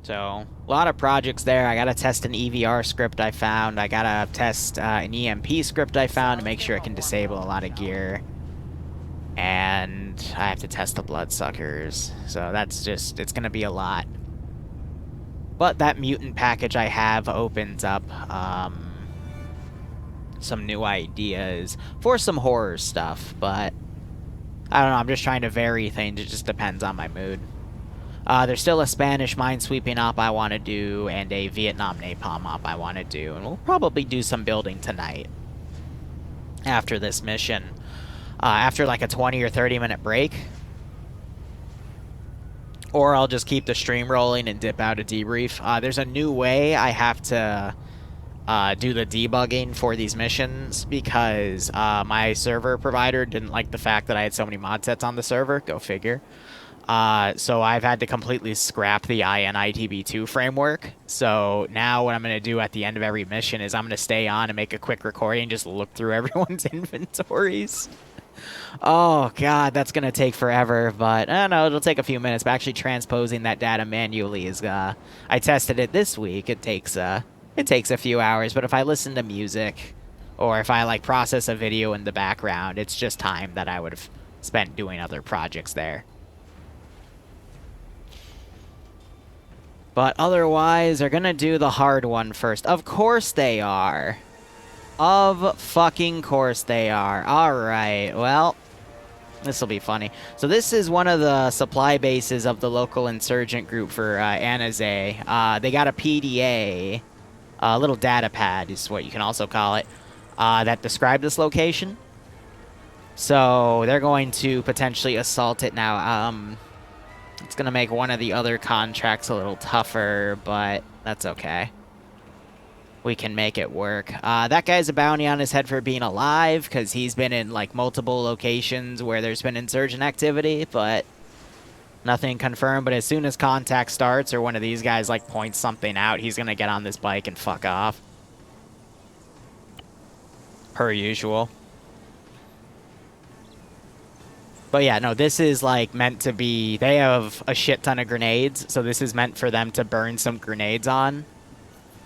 So, a lot of projects there. I gotta test an EVR script I found. I gotta test an EMP script I found to make sure it can disable a lot of gear. And I have to test the bloodsuckers. So that's just, it's gonna be a lot. But that mutant package I have opens up some new ideas for some horror stuff. But I don't know, I'm just trying to vary things. It just depends on my mood. There's still a Spanish minesweeping op I want to do, and a Vietnam napalm op I want to do, and we'll probably do some building tonight after this mission. After like a 20 or 30 minute break. Or I'll just keep the stream rolling and dip out a debrief. There's a new way I have to do the debugging for these missions because my server provider didn't like the fact that I had so many mod sets on the server. Go figure. So I've had to completely scrap the INITB2 framework. So now what I'm going to do at the end of every mission is I'm going to stay on and make a quick recording and just look through everyone's inventories. Oh, God, that's going to take forever, but I don't know, it'll take a few minutes. But actually transposing that data manually is, I tested it this week. It takes a few hours, but if I listen to music or if I, like, process a video in the background, it's just time that I would have spent doing other projects there. But otherwise, they're gonna do the hard one first. Of course they are. Of fucking course they are. Alright, well, this will be funny. So this is one of the supply bases of the local insurgent group for Anizay. They got a PDA, a little data pad is what you can also call it, that described this location. So they're going to potentially assault it now. It's going to make one of the other contracts a little tougher, but that's okay. We can make it work. That guy's a bounty on his head for being alive, because he's been in, like, multiple locations where there's been insurgent activity, but nothing confirmed. But as soon as contact starts, or one of these guys, like, points something out, he's going to get on this bike and fuck off. Per usual. But yeah, no, this is, like, meant to be... They have a shit ton of grenades, so this is meant for them to burn some grenades on.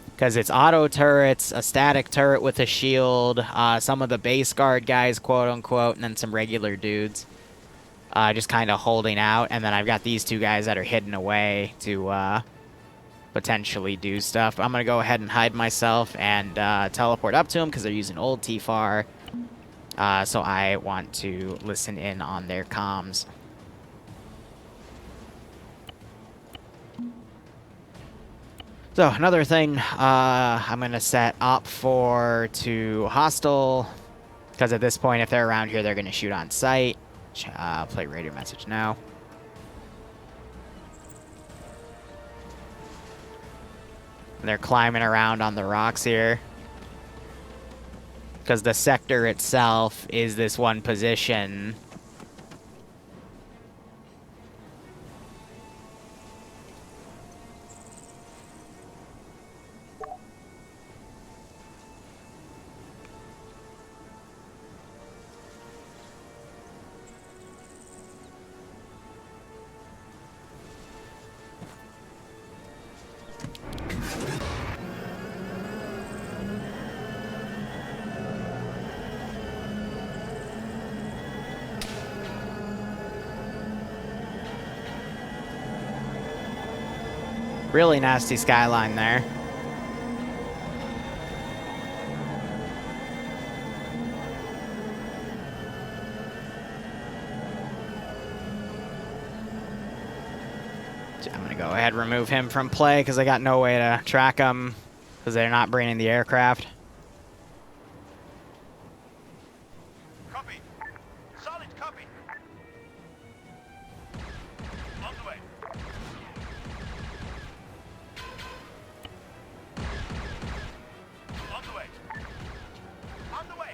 Because it's auto turrets, a static turret with a shield, some of the base guard guys, quote-unquote, and then some regular dudes. Just kind of holding out. And then I've got these two guys that are hidden away to potentially do stuff. I'm going to go ahead and hide myself and teleport up to them because they're using old TFAR. So I want to listen in on their comms. So another thing, I'm going to set op 4 to hostile, because at this point, if they're around here, they're going to shoot on sight. Play radio message now. And they're climbing around on the rocks here, because the sector itself is this one position. Really nasty skyline there. I'm going to go ahead and remove him from play because I got no way to track him because they're not bringing the aircraft. Copy. Solid copy. On the way. On the way. On the way.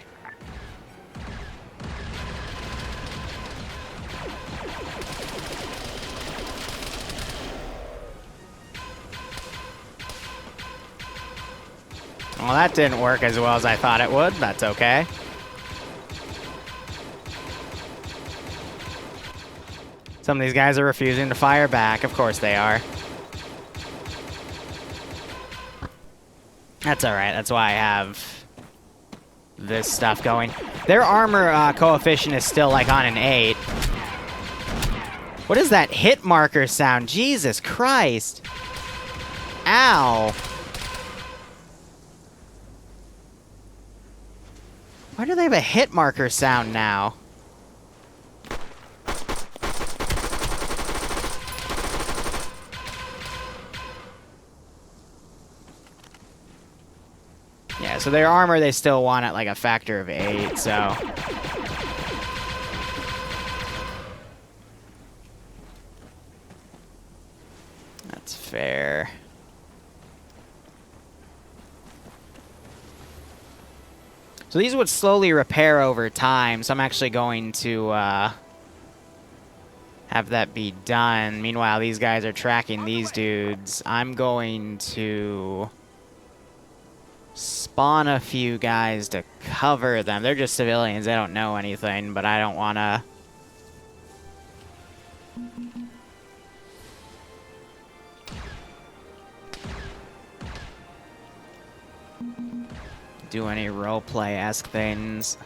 Well, that didn't work as well as I thought it would. That's okay. Some of these guys are refusing to fire back. Of course they are. That's alright. That's why I have this stuff going. Their armor coefficient is still like on an 8. What is that hit marker sound? Jesus Christ. Ow. Why do they have a hit marker sound now? Yeah, so their armor they still want at like a factor of 8, so... That's fair. So these would slowly repair over time, so I'm actually going to have that be done. Meanwhile, these guys are tracking these dudes. I'm going to spawn a few guys to cover them. They're just civilians, they don't know anything, but I don't want to... do any roleplay-esque things.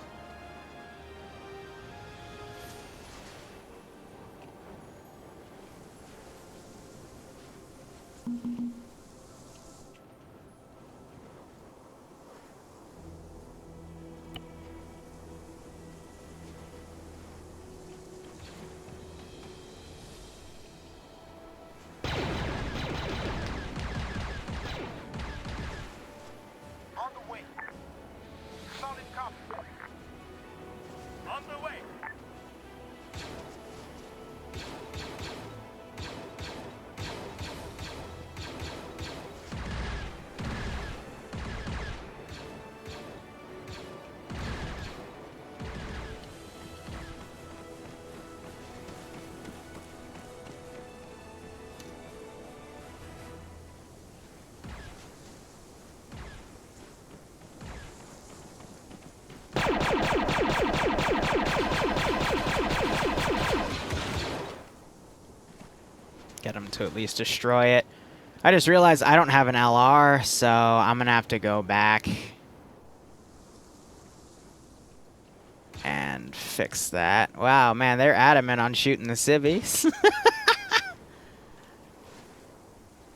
On the way. Solid copy. On the way. Get them to at least destroy it. I just realized I don't have an LR, so I'm gonna have to go back and fix that. Wow, man, they're adamant on shooting the civvies.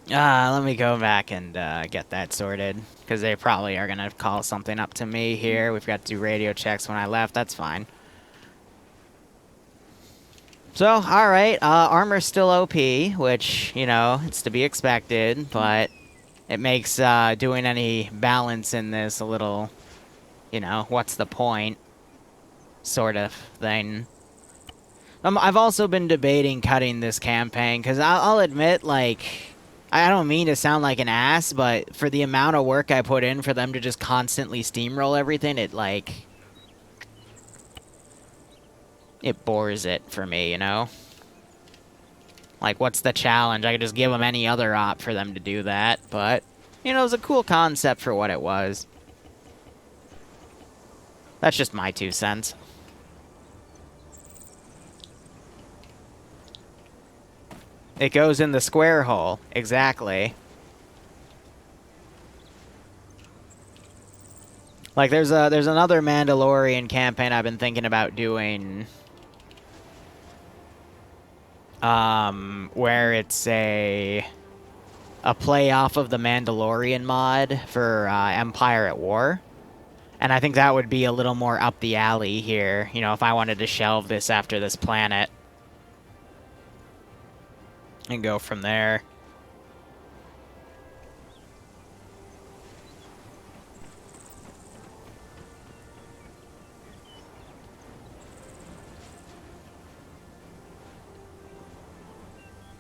Let me go back and get that sorted, because they probably are gonna call something up to me here. We've got to do radio checks when I left. That's fine. So, alright, armor's still OP, which, you know, it's to be expected, but it makes doing any balance in this a little, you know, what's the point sort of thing. I've also been debating cutting this campaign, because I'll admit, like, I don't mean to sound like an ass, but for the amount of work I put in for them to just constantly steamroll everything, it, like... it bores it for me, you know? Like, what's the challenge? I could just give them any other op for them to do that, but, you know, it was a cool concept for what it was. That's just my 2 cents. It goes in the square hole. Exactly. Like, there's another Mandalorian campaign I've been thinking about doing... where it's a play off of the Mandalorian mod for Empire at War. And I think that would be a little more up the alley here, you know, if I wanted to shelve this after this planet. And go from there.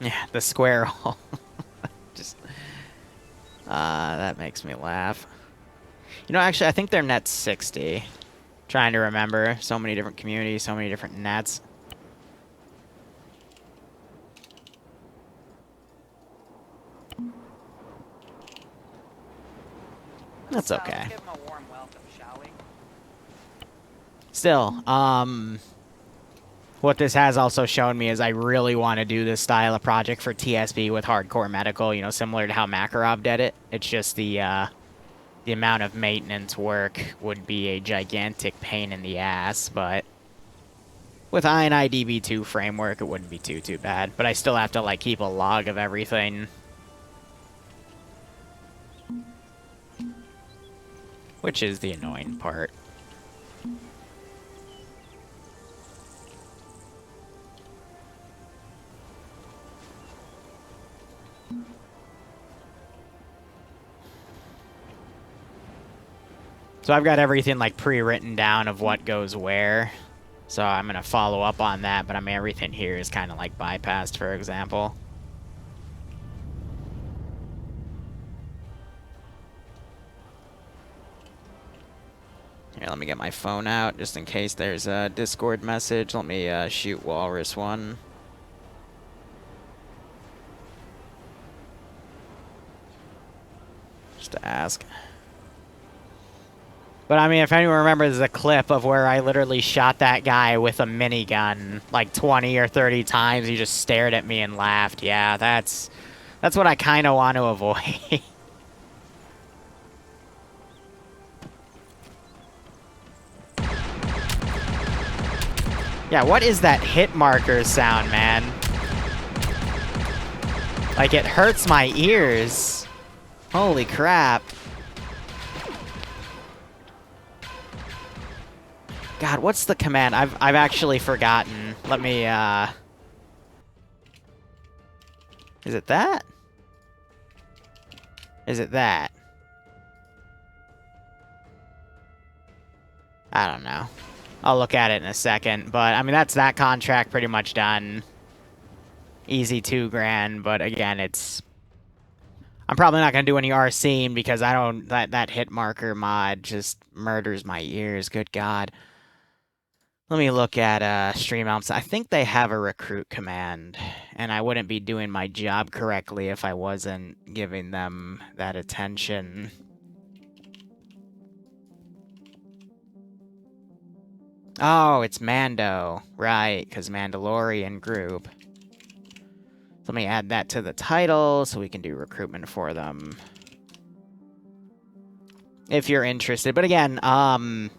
Yeah, the square hole. Just, that makes me laugh. You know, actually, I think their net's 60. Trying to remember. So many different communities, so many different nets. That's okay. Let's give him a warm welcome, shall we? Still, what this has also shown me is I really want to do this style of project for TSB with hardcore medical, you know, similar to how Makarov did it. It's just the the amount of maintenance work would be a gigantic pain in the ass, but with INIDB2 framework, it wouldn't be too bad. But I still have to, like, keep a log of everything. Which is the annoying part. So I've got everything, like, pre-written down of what goes where. So I'm going to follow up on that, but I mean, everything here is kind of, like, bypassed, for example. Here, let me get my phone out, just in case there's a Discord message. Let me shoot Walrus 1. Just to ask. But I mean, if anyone remembers the clip of where I literally shot that guy with a minigun like 20 or 30 times, he just stared at me and laughed. Yeah, that's what I kind of want to avoid. Yeah, what is that hit marker sound, man? Like, it hurts my ears. Holy crap. God, what's the command? I've actually forgotten. Let me, Is it that? Is it that? I don't know. I'll look at it in a second, but I mean, that's that contract pretty much done. Easy $2,000, but again, I'm probably not gonna do any RCing because I don't, that hit marker mod just murders my ears, good God. Let me look at stream outs. I think they have a recruit command, and I wouldn't be doing my job correctly if I wasn't giving them that attention. Oh, it's Mando. Right, because Mandalorian group. Let me add that to the title so we can do recruitment for them. If you're interested. But again, I'm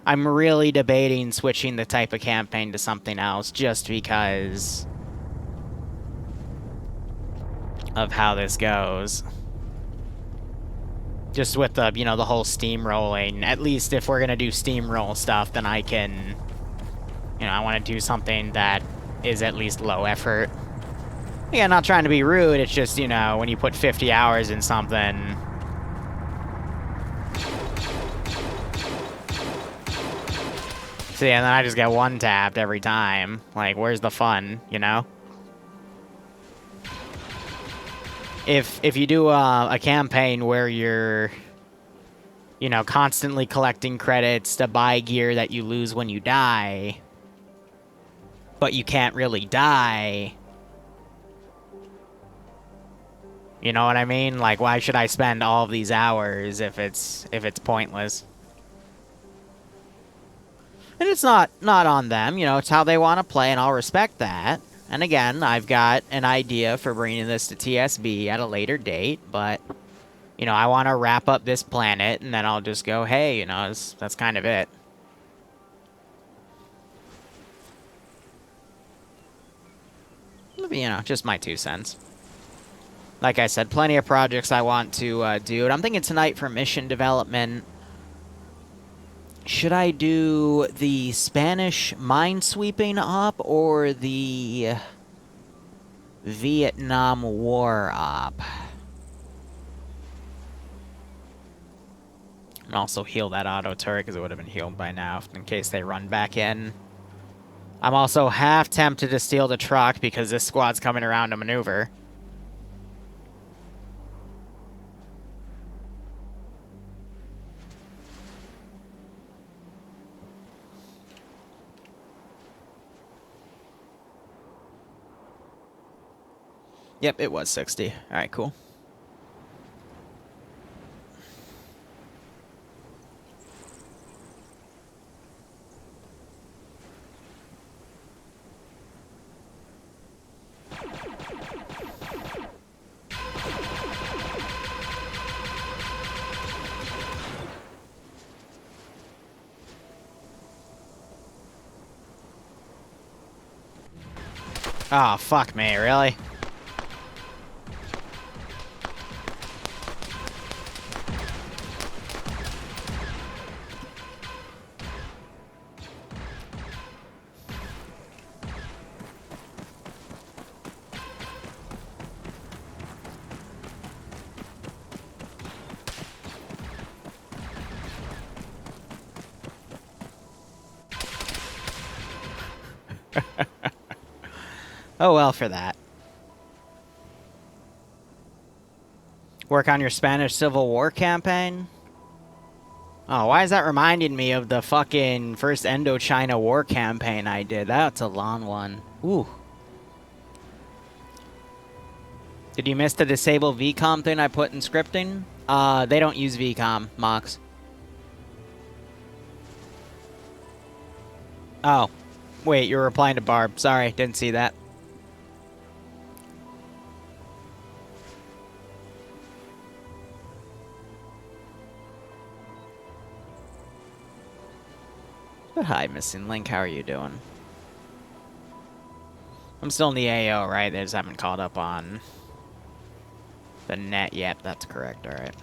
really debating switching the type of campaign to something else just because of how this goes. Just with the, you know, the whole steamrolling. At least if we're going to do steamroll stuff, then I can, you know, I want to do something that is at least low effort. Yeah, not trying to be rude, it's just, you know, when you put 50 hours in something. See, and then I just get one tapped every time. Like, where's the fun, you know? If you do a campaign where you're, you know, constantly collecting credits to buy gear that you lose when you die, but you can't really die, you know what I mean? Like, why should I spend all of these hours if it's pointless? And it's not on them, you know, it's how they want to play, and I'll respect that. And again, I've got an idea for bringing this to TSB at a later date, but, you know, I want to wrap up this planet, and then I'll just go, hey, you know, that's kind of it. You know, just my 2 cents. Like I said, plenty of projects I want to do, and I'm thinking tonight for mission development, should I do the Spanish minesweeping op or the Vietnam War op? And also heal that auto turret because it would have been healed by now in case they run back in. I'm also half tempted to steal the truck because this squad's coming around to maneuver. Yep, it was 60. All right, cool. Oh, fuck me, really? Oh well for that. Work on your Spanish Civil War campaign? Oh, why is that reminding me of the fucking first Indochina War campaign I did? That's a long one. Ooh. Did you miss the disable VCOM thing I put in scripting? They don't use VCOM, Mox. Oh. Wait, you're replying to Barb. Sorry, didn't see that. But hi, Missing Link. How are you doing? I'm still in the AO, right? They just haven't caught up on the net yet. That's correct. All right.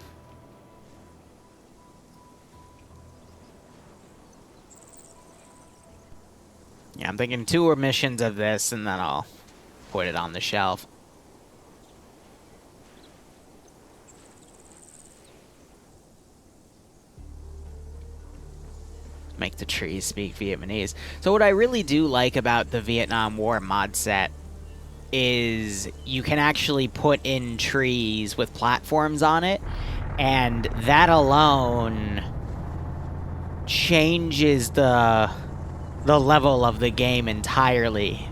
Yeah, I'm thinking 2 more missions of this, and then I'll put it on the shelf. Make the trees speak Vietnamese. So what I really do like about the Vietnam War mod set is you can actually put in trees with platforms on it, and that alone changes the level of the game entirely.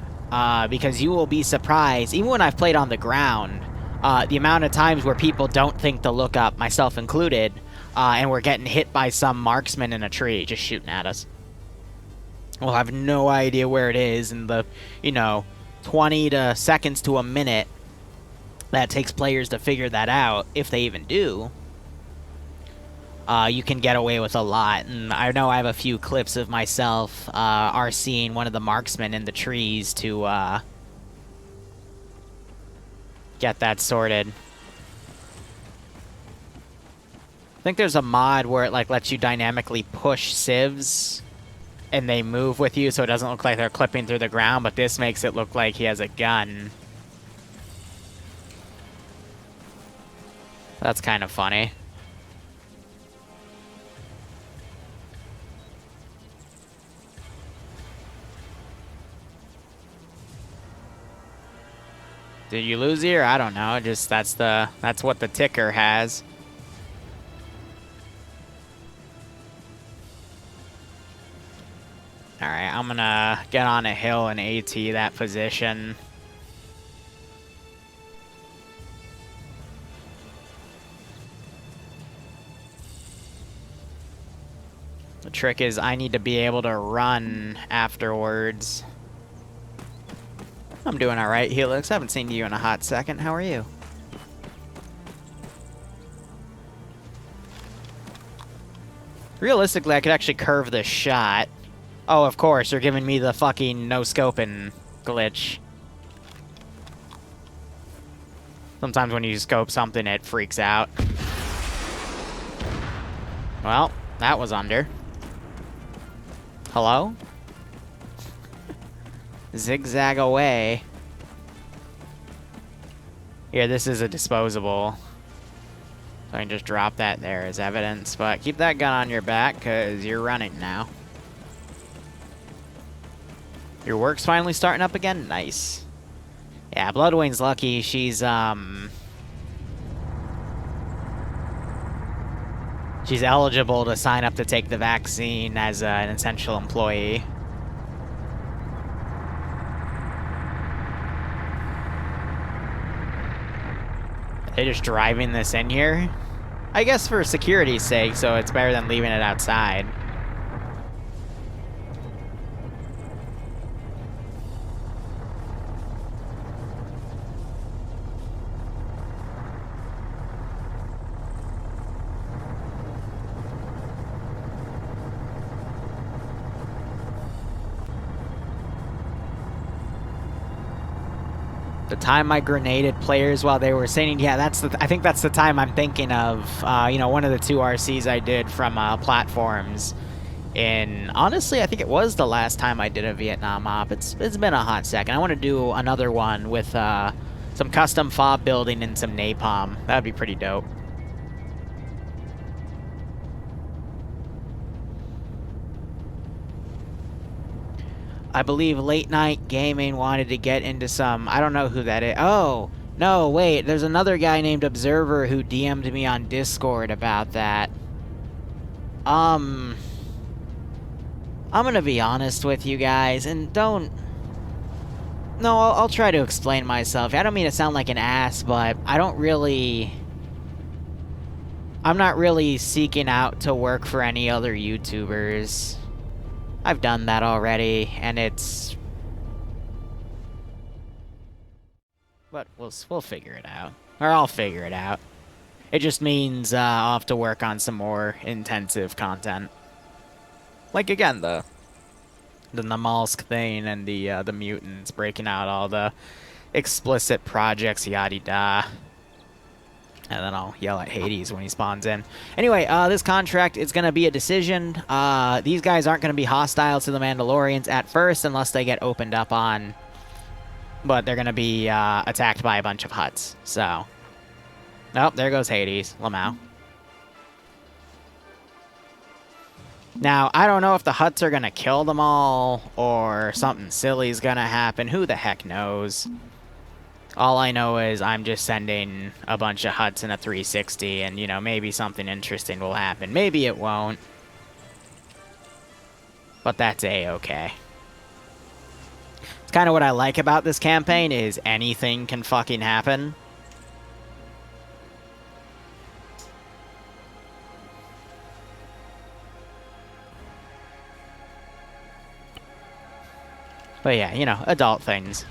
Because you will be surprised, even when I've played on the ground, the amount of times where people don't think to look up, myself included, and we're getting hit by some marksman in a tree just shooting at us. We'll have no idea where it is in the, 20 to seconds to a minute that takes players to figure that out, if they even do. You can get away with a lot, and I know I have a few clips of myself RCing one of the marksmen in the trees to get that sorted. I think there's a mod where it lets you dynamically push civs and they move with you so it doesn't look like they're clipping through the ground, but this makes it look like he has a gun. That's kind of funny. Did you lose here? I don't know. Just that's what the ticker has. Alright, I'm gonna get on a hill and AT that position. The trick is I need to be able to run afterwards. I'm doing alright, Helix. Haven't seen you in a hot second. How are you? Realistically, I could actually curve this shot. Oh, of course, you're giving me the fucking no-scoping glitch. Sometimes when you scope something, it freaks out. Well, that was under. Hello? Zigzag away. Here, this is a disposable. So I can just drop that there as evidence. But keep that gun on your back, because you're running now. Your work's finally starting up again? Nice. Yeah, Bloodwing's lucky. She's eligible to sign up to take the vaccine as an essential employee. Are they just driving this in here? I guess for security's sake, so it's better than leaving it outside. The time I grenaded players while they were saying, yeah, I think that's the time I'm thinking of. You know, one of the 2 RCs I did from platforms. Honestly, I think it was the last time I did a Vietnam op. It's been a hot second. I want to do another one with some custom fob building and some napalm. That'd be pretty dope. I believe Late Night Gaming wanted to get into some... I don't know who that is. Oh, no, wait. There's another guy named Observer who DM'd me on Discord about that. I'm gonna be honest with you guys, and don't... No, I'll try to explain myself. I don't mean to sound like an ass, but I don't really... I'm not really seeking out to work for any other YouTubers. I've done that already, and it's... But we'll figure it out. Or I'll figure it out. It just means I'll have to work on some more intensive content. Like, again, the Namalsk thing and the mutants, breaking out all the explicit projects, yada-da. And then I'll yell at Hades when he spawns in. Anyway, this contract is going to be a decision. These guys aren't going to be hostile to the Mandalorians at first unless they get opened up on. But they're going to be attacked by a bunch of huts. So, oh, there goes Hades. Lamau. Now, I don't know if the huts are going to kill them all or something silly is going to happen. Who the heck knows? All I know is I'm just sending a bunch of huts in a 360 and, you know, maybe something interesting will happen. Maybe it won't. But that's A-okay. It's kind of what I like about this campaign is anything can fucking happen. But yeah, you know, adult things.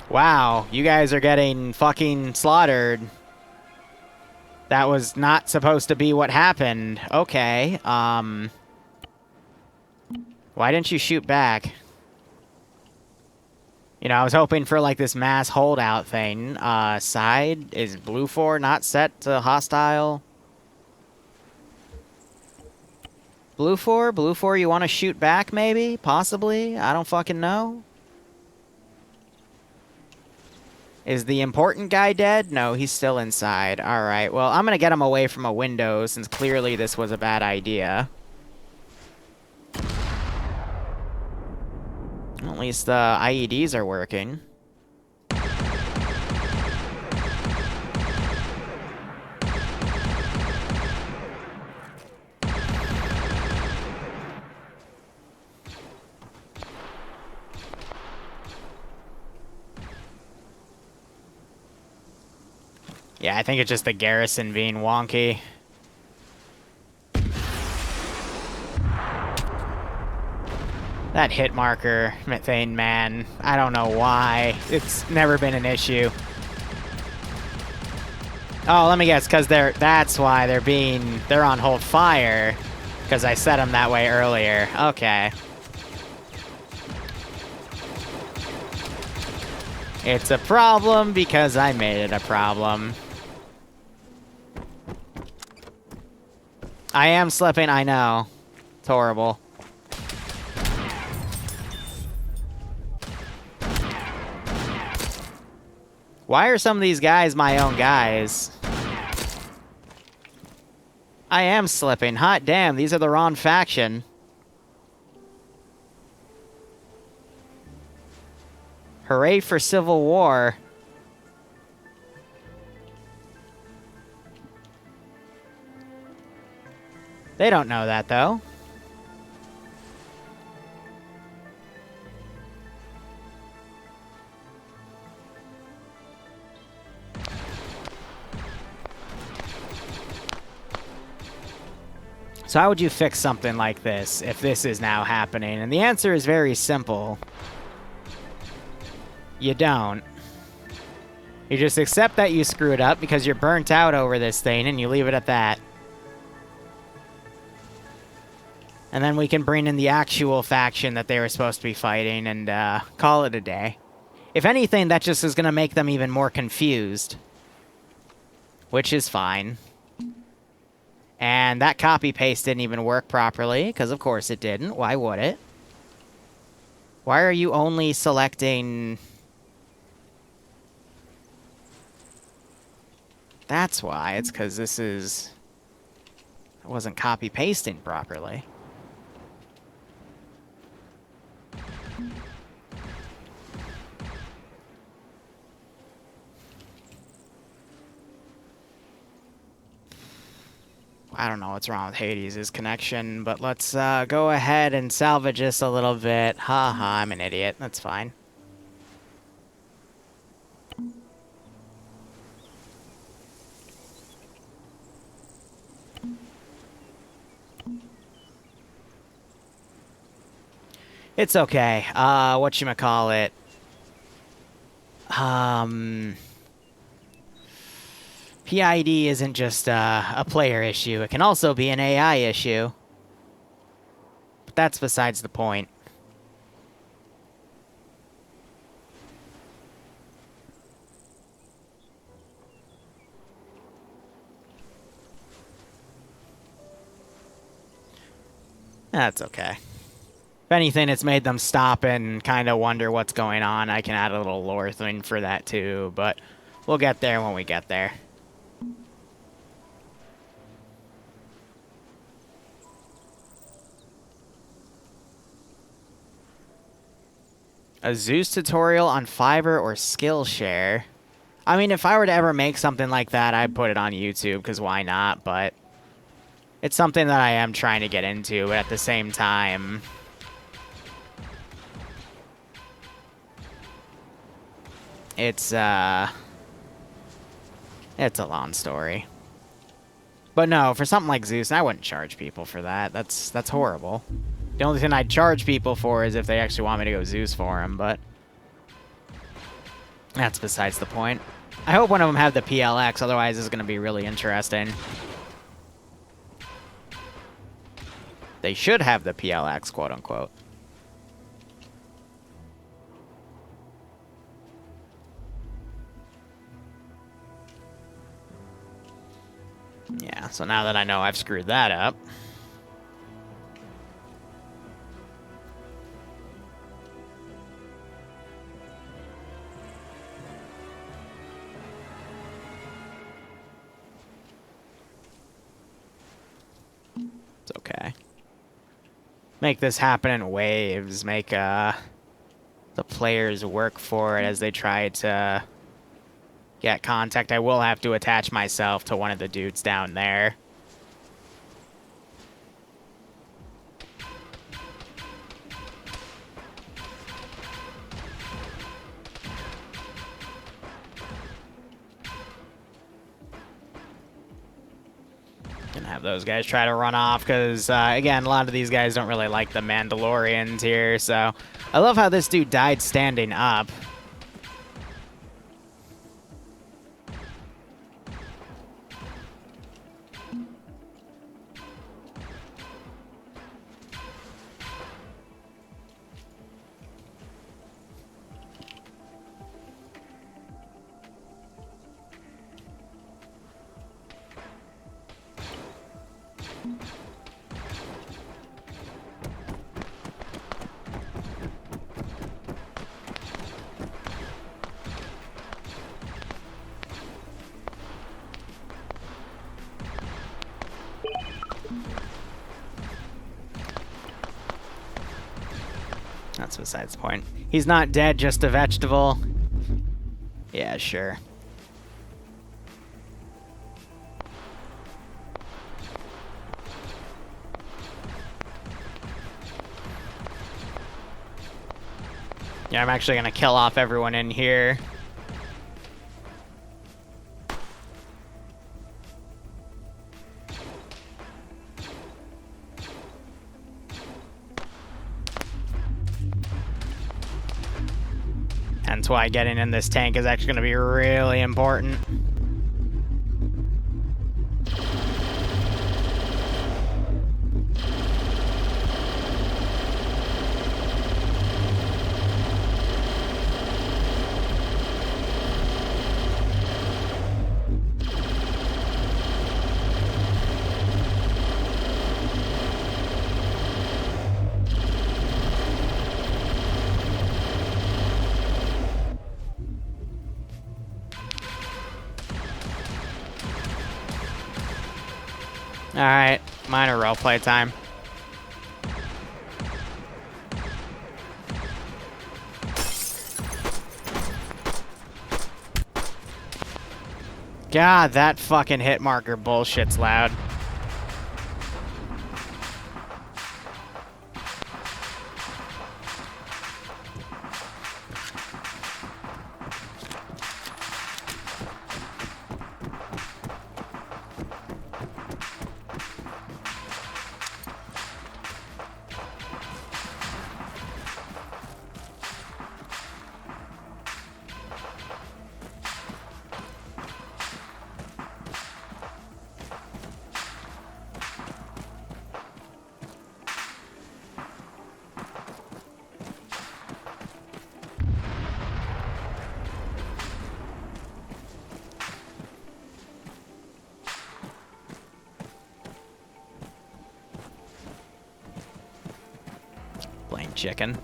Wow, you guys are getting fucking slaughtered. That was not supposed to be what happened. Okay, why didn't you shoot back? You know, I was hoping for, like, this mass holdout thing. Side, is Blue 4 not set to hostile? Blue 4? Blue 4, you want to shoot back, maybe? Possibly? I don't fucking know. Is the important guy dead? No, he's still inside. Alright, well, I'm gonna get him away from a window since clearly this was a bad idea. At least the IEDs are working. Yeah, I think it's just the garrison being wonky. That hit marker thing, man. I don't know why. It's never been an issue. Oh, let me guess, because that's why they're on hold fire. Because I set them that way earlier. Okay. It's a problem because I made it a problem. I am slipping, I know. It's horrible. Why are some of these guys my own guys? I am slipping. Hot damn, these are the wrong faction. Hooray for Civil War. They don't know that, though. So how would you fix something like this if this is now happening? And the answer is very simple. You don't. You just accept that you screwed up because you're burnt out over this thing and you leave it at that. And then we can bring in the actual faction that they were supposed to be fighting and call it a day. If anything, that just is going to make them even more confused. Which is fine. And that copy-paste didn't even work properly, because of course it didn't. Why would it? Why are you only selecting... That's why. It's because this is... I wasn't copy-pasting properly. I don't know what's wrong with Hades' connection, but let's go ahead and salvage this a little bit. Haha, I'm an idiot. That's fine. It's okay. Whatchamacallit? PID isn't just a player issue. It can also be an AI issue. But that's besides the point. That's okay. If anything, it's made them stop and kind of wonder what's going on. I can add a little lore thing for that too, but we'll get there when we get there. A Zeus tutorial on Fiverr or Skillshare. I mean, if I were to ever make something like that, I'd put it on YouTube, because why not? But it's something that I am trying to get into, but at the same time... It's a long story. But no, for something like Zeus, I wouldn't charge people for that. That's horrible. The only thing I'd charge people for is if they actually want me to go Zeus for them, but... That's besides the point. I hope one of them have the PLX, otherwise it's going to be really interesting. They should have the PLX, quote-unquote. Yeah, so now that I know I've screwed that up... It's okay. Make this happen in waves. Make the players work for it as they try to get contact. I will have to attach myself to one of the dudes down there. Gonna have those guys try to run off because, again, a lot of these guys don't really like the Mandalorians here, so... I love how this dude died standing up. That's besides the point. He's not dead, just a vegetable. Yeah, sure. Yeah, I'm actually gonna kill off everyone in here. Hence why getting in this tank is actually going to be really important. Alright, minor roleplay time. God, that fucking hit marker bullshit's loud. Plain chicken.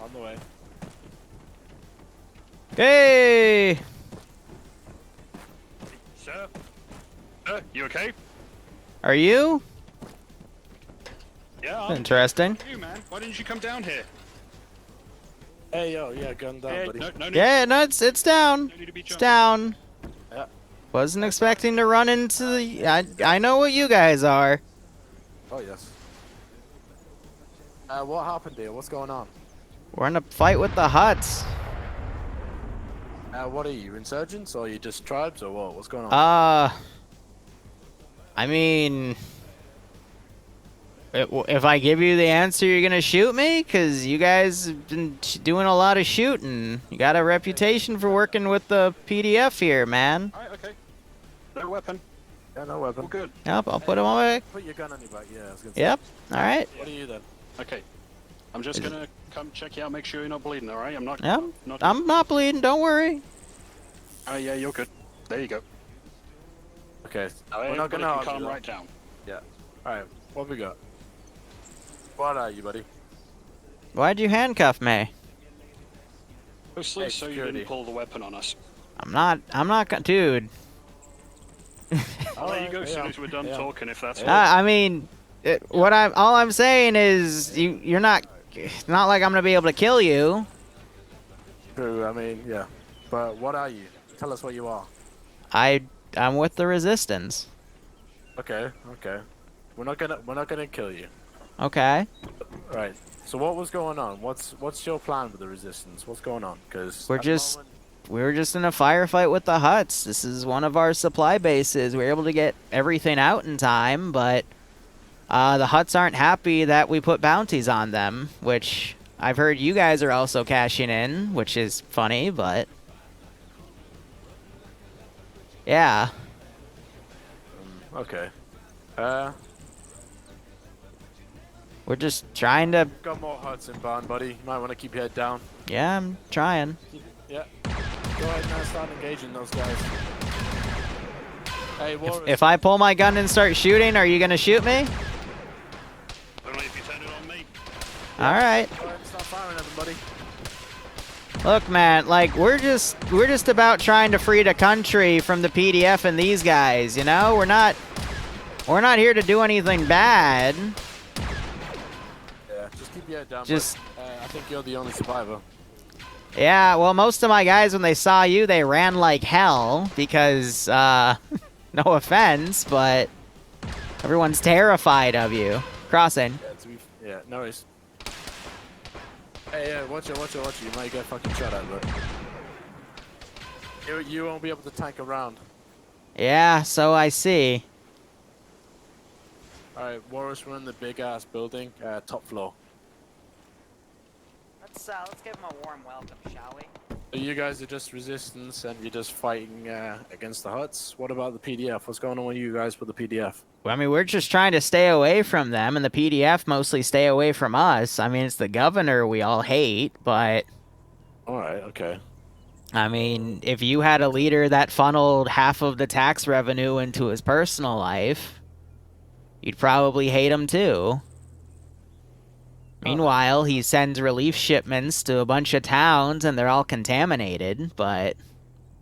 On the way. Hey! Sir? Sir, you okay? Are you? Yeah, I'm Interesting. you, man. Why didn't you come down here? Hey, yo, yeah, gun down, Yeah, buddy. no need, Yeah, no, it's down. no need to be It's jumping. down. Yeah. Wasn't expecting to run into the... I know what you guys are. Oh, yes. What happened here? What's going on? We're in a fight with the Huts. What are you, insurgents, or are you just tribes, or what? What's going on? I mean... If I give you the answer, you're gonna shoot me? Because you guys have been doing a lot of shooting. You got a reputation for working with the PDF here, man. Alright, okay. No weapon. Yeah, no weapon. All good. Yep, I'll put him away. Put your gun on your back, yeah, I was gonna say. Yep, alright. What are you then? Okay. I'm just gonna come check you out, make sure you're not bleeding, alright? I'm not... Yep, not I'm not bleeding, don't worry. Oh, yeah, you're good. There you go. Okay, Alright, we're not gonna everybody argue, can calm though. right down. Yeah. Alright, what we got? What are you, buddy? Why'd you handcuff me? Mostly Hey, so you security. didn't pull the weapon on us. I'm not dude. I'll let you go as soon yeah, as we're done yeah. talking, if that's I mean, all I'm saying is you're not, it's not like I'm gonna be able to kill you. True, I mean, yeah. But what are you? Tell us what you are. I'm with the Resistance. Okay, okay. We're not gonna kill you. Okay. Right. So what was going on? What's your plan with the Resistance? What's going on? Because We were just in a firefight with the Huts. This is one of our supply bases. We were able to get everything out in time, but the Huts aren't happy that we put bounties on them, which I've heard you guys are also cashing in, which is funny, but yeah. Okay. We're just trying to... Got more huts in barn, buddy. You might want to keep your head down. Yeah, I'm trying. Yeah. Go ahead and start engaging those guys. Hey, Warren. If I pull my gun and start shooting, are you gonna shoot me? Only if you turn it on me. Alright. Go ahead and start firing at them, buddy. Look, man, like, we're just about trying to free the country from the PDF and these guys, you know? We're not here to do anything bad. Yeah, just keep your head down. Just... I think you're the only survivor. Yeah, well, most of my guys, when they saw you, they ran like hell because, no offense, but Everyone's terrified of you. Crossing. Yeah, no worries. Hey, watch it. You might get fucking shot at, but you won't be able to tank around. Yeah, so I see. Alright, Warriors, we're in the big ass building, top floor. Let's give him a warm welcome, shall we? So you guys are just resistance and you're just fighting against the huts. What about the PDF? What's going on with you guys with the PDF? Well, I mean, we're just trying to stay away from them, and the PDF mostly stay away from us. I mean, it's the governor we all hate, but... Alright, okay. I mean, if you had a leader that funneled half of the tax revenue into his personal life, you'd probably hate him too. Meanwhile, he sends relief shipments to a bunch of towns, and they're all contaminated, but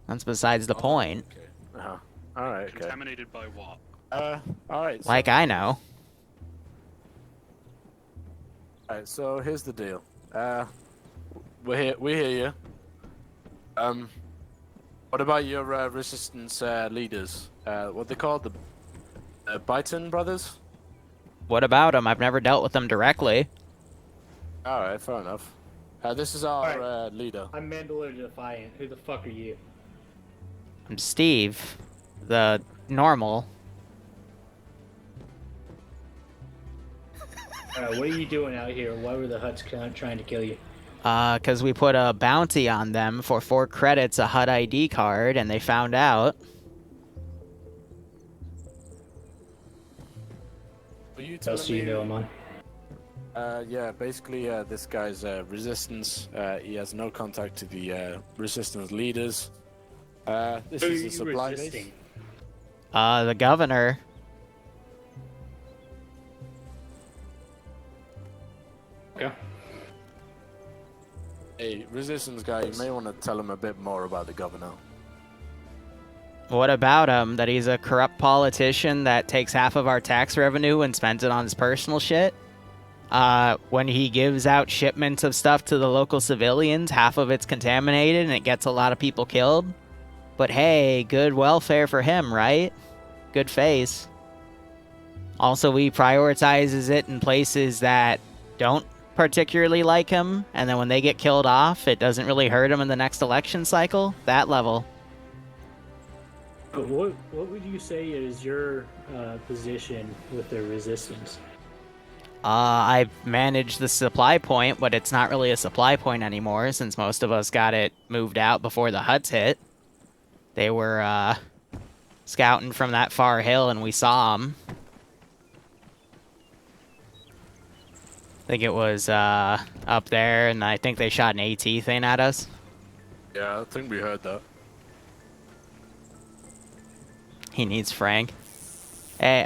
that's besides the point. Okay. Alright, okay. Contaminated by what? Alright. Like I know. Alright, so here's the deal. We hear you. What about your resistance leaders? What they called? The Byton brothers? What about him? I've never dealt with them directly. Alright, fair enough. This is our leader. I'm Mandalorian Defiant. Who the fuck are you? I'm Steve, the normal. What are you doing out here? Why were the Huts trying to kill you? 'Cause we put a bounty on them for 4 credits a HUD ID card, and they found out. What else do you know, man? Yeah, basically, this guy's resistance. He has no contact to the resistance leaders. This Who are is a you supply base. resisting? The governor. Okay. Hey, resistance guy, you may want to tell him a bit more about the governor. What about him? That he's a corrupt politician that takes half of our tax revenue and spends it on his personal shit? When he gives out shipments of stuff to the local civilians, half of it's contaminated and it gets a lot of people killed? But hey, good welfare for him, right? Good face. Also, he prioritizes it in places that don't particularly like him, and then when they get killed off, it doesn't really hurt him in the next election cycle. That level. But what would you say is your position with the resistance? I've managed the supply point, but it's not really a supply point anymore since most of us got it moved out before the huts hit. They were, scouting from that far hill and we saw them. I think it was, up there, and I think they shot an AT thing at us. Yeah, I think we heard that. He needs Frank. Hey,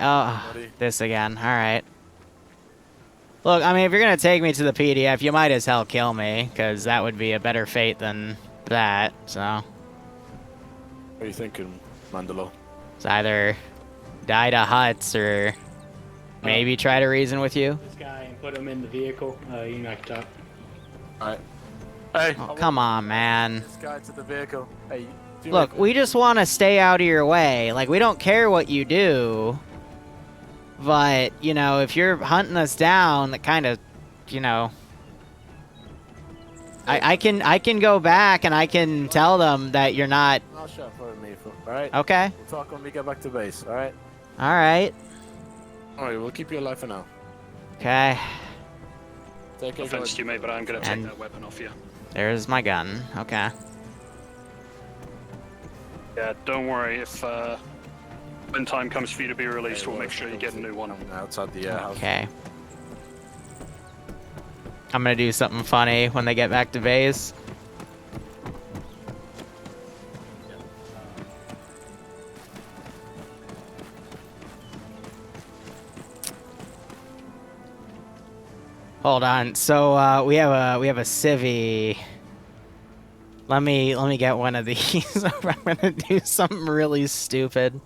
this again. Alright. Look, I mean, if you're gonna take me to the PDF, you might as hell kill me, because that would be a better fate than that, so... What are you thinking, Mandalore? It's either die to huts, or maybe try to reason with you. This guy and put him in the vehicle. You and I can talk. Alright. Hey! Oh, come on, man. This guy to the vehicle. Hey, Look, we just want to stay out of your way. Like, we don't care what you do. But, you know, if you're hunting us down, that kind of, you know... I can go back and I can tell them that you're not... I'll shut for me, alright? Okay. We'll talk when we get back to base, alright? Alright. Alright, we'll keep you alive for now. Okay. Take care, Offense guys. to you, mate, but I'm gonna take And- that weapon off you. There's my gun. Okay. Yeah, don't worry. If when time comes for you to be released, Hey, we'll well, make sure you get a new one. I'm outside the house. Okay. I'm gonna do something funny when they get back to base. Hold on. So we have a civvy. Let me get one of these. I'm gonna do something really stupid.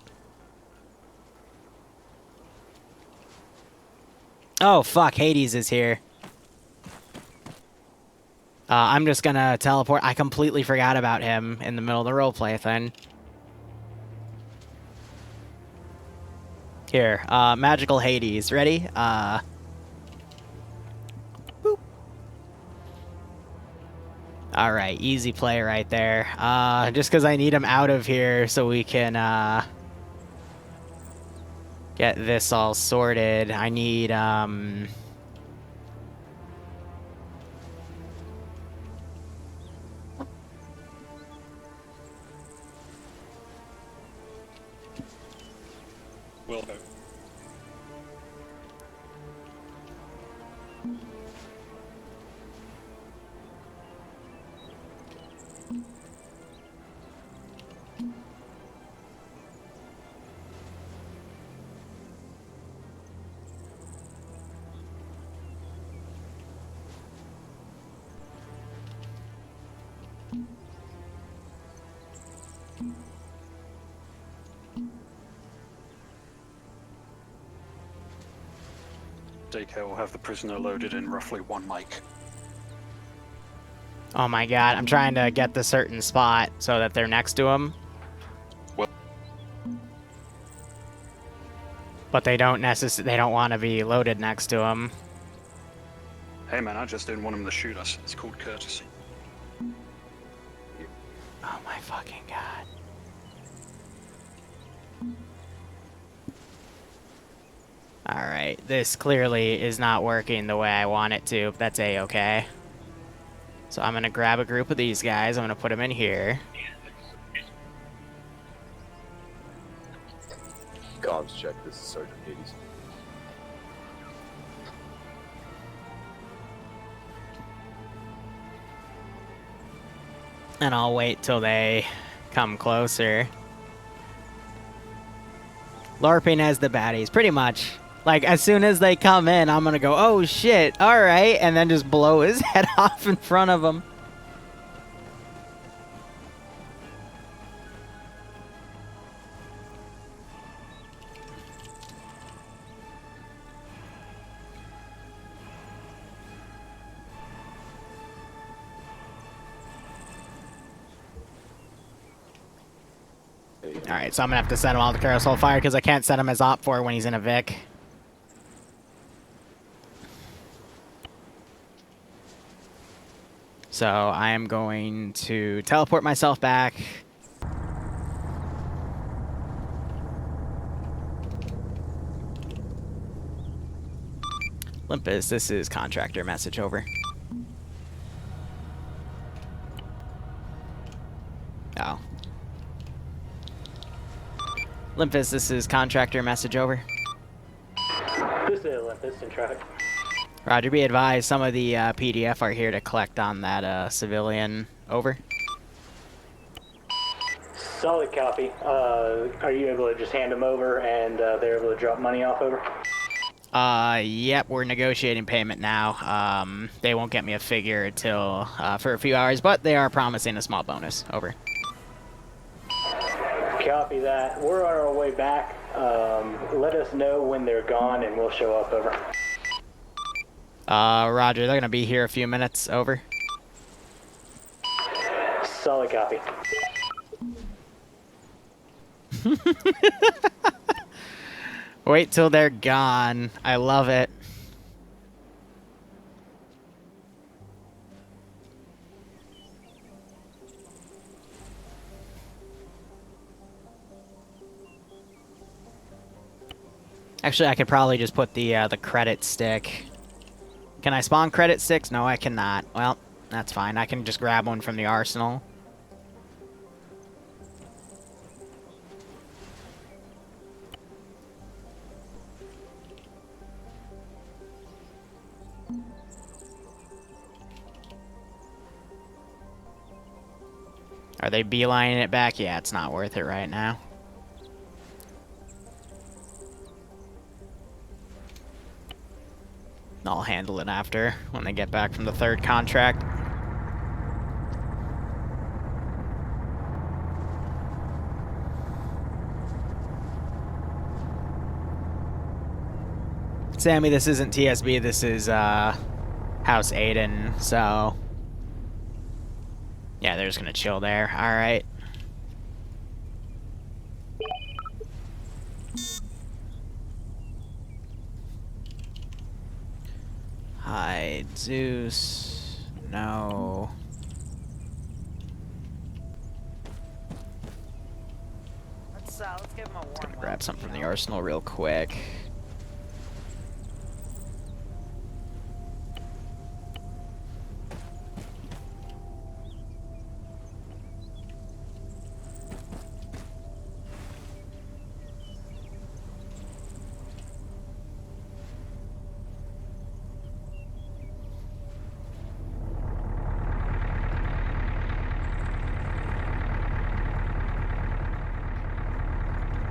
Oh fuck! Hades is here. I'm just gonna teleport. I completely forgot about him in the middle of the roleplay thing. Here, magical Hades. Ready? Boop. Alright, easy play right there. Just because I need him out of here so we can, get this all sorted. I need, Will do. DK will have the prisoner loaded in roughly 1 mic. oh my god, I'm trying to get the certain spot so that they're next to him. Well, But they don't want to be loaded next to him. hey man, I just didn't want him to shoot us. It's called courtesy. Oh my fucking god. Alright, this clearly is not working the way I want it to. But that's A-okay. So I'm gonna grab a group of these guys. I'm gonna put them in here. Comms check, this is Sergeant Hades. And I'll wait till they come closer. LARPing as the baddies, pretty much. Like, as soon as they come in, I'm gonna go, oh shit, alright, and then just blow his head off in front of him. Alright, so I'm gonna have to set him all to carousel fire because I can't set him as op 4 when he's in a Vic. So I am going to teleport myself back. Olympus, this is contractor message over. Oh. Olympus, this is contractor message over. This is Olympus in traffic. Roger, be advised, some of the PDF are here to collect on that civilian. Over. Solid copy. Are you able to just hand them over and they're able to drop money off over? Yep, we're negotiating payment now. They won't get me a figure until for a few hours, but they are promising a small bonus. Over. Copy that. We're on our way back. Let us know when they're gone and we'll show up. Over. Roger, they're gonna be here a few minutes. Over. Solid copy. Wait till they're gone. I love it. Actually, I could probably just put the credit stick. Can I spawn credit sticks? No, I cannot. Well, that's fine. I can just grab one from the arsenal. Are they beelining it back? Yeah, it's not worth it right now. I'll handle it after, when they get back from the third contract. Sammy, this isn't TSB, this is, House Aiden, so... Yeah, they're just gonna chill there. Alright. Alright, Zeus. No. Let's give him a warm Grab welcome, something from the shall we? arsenal real quick.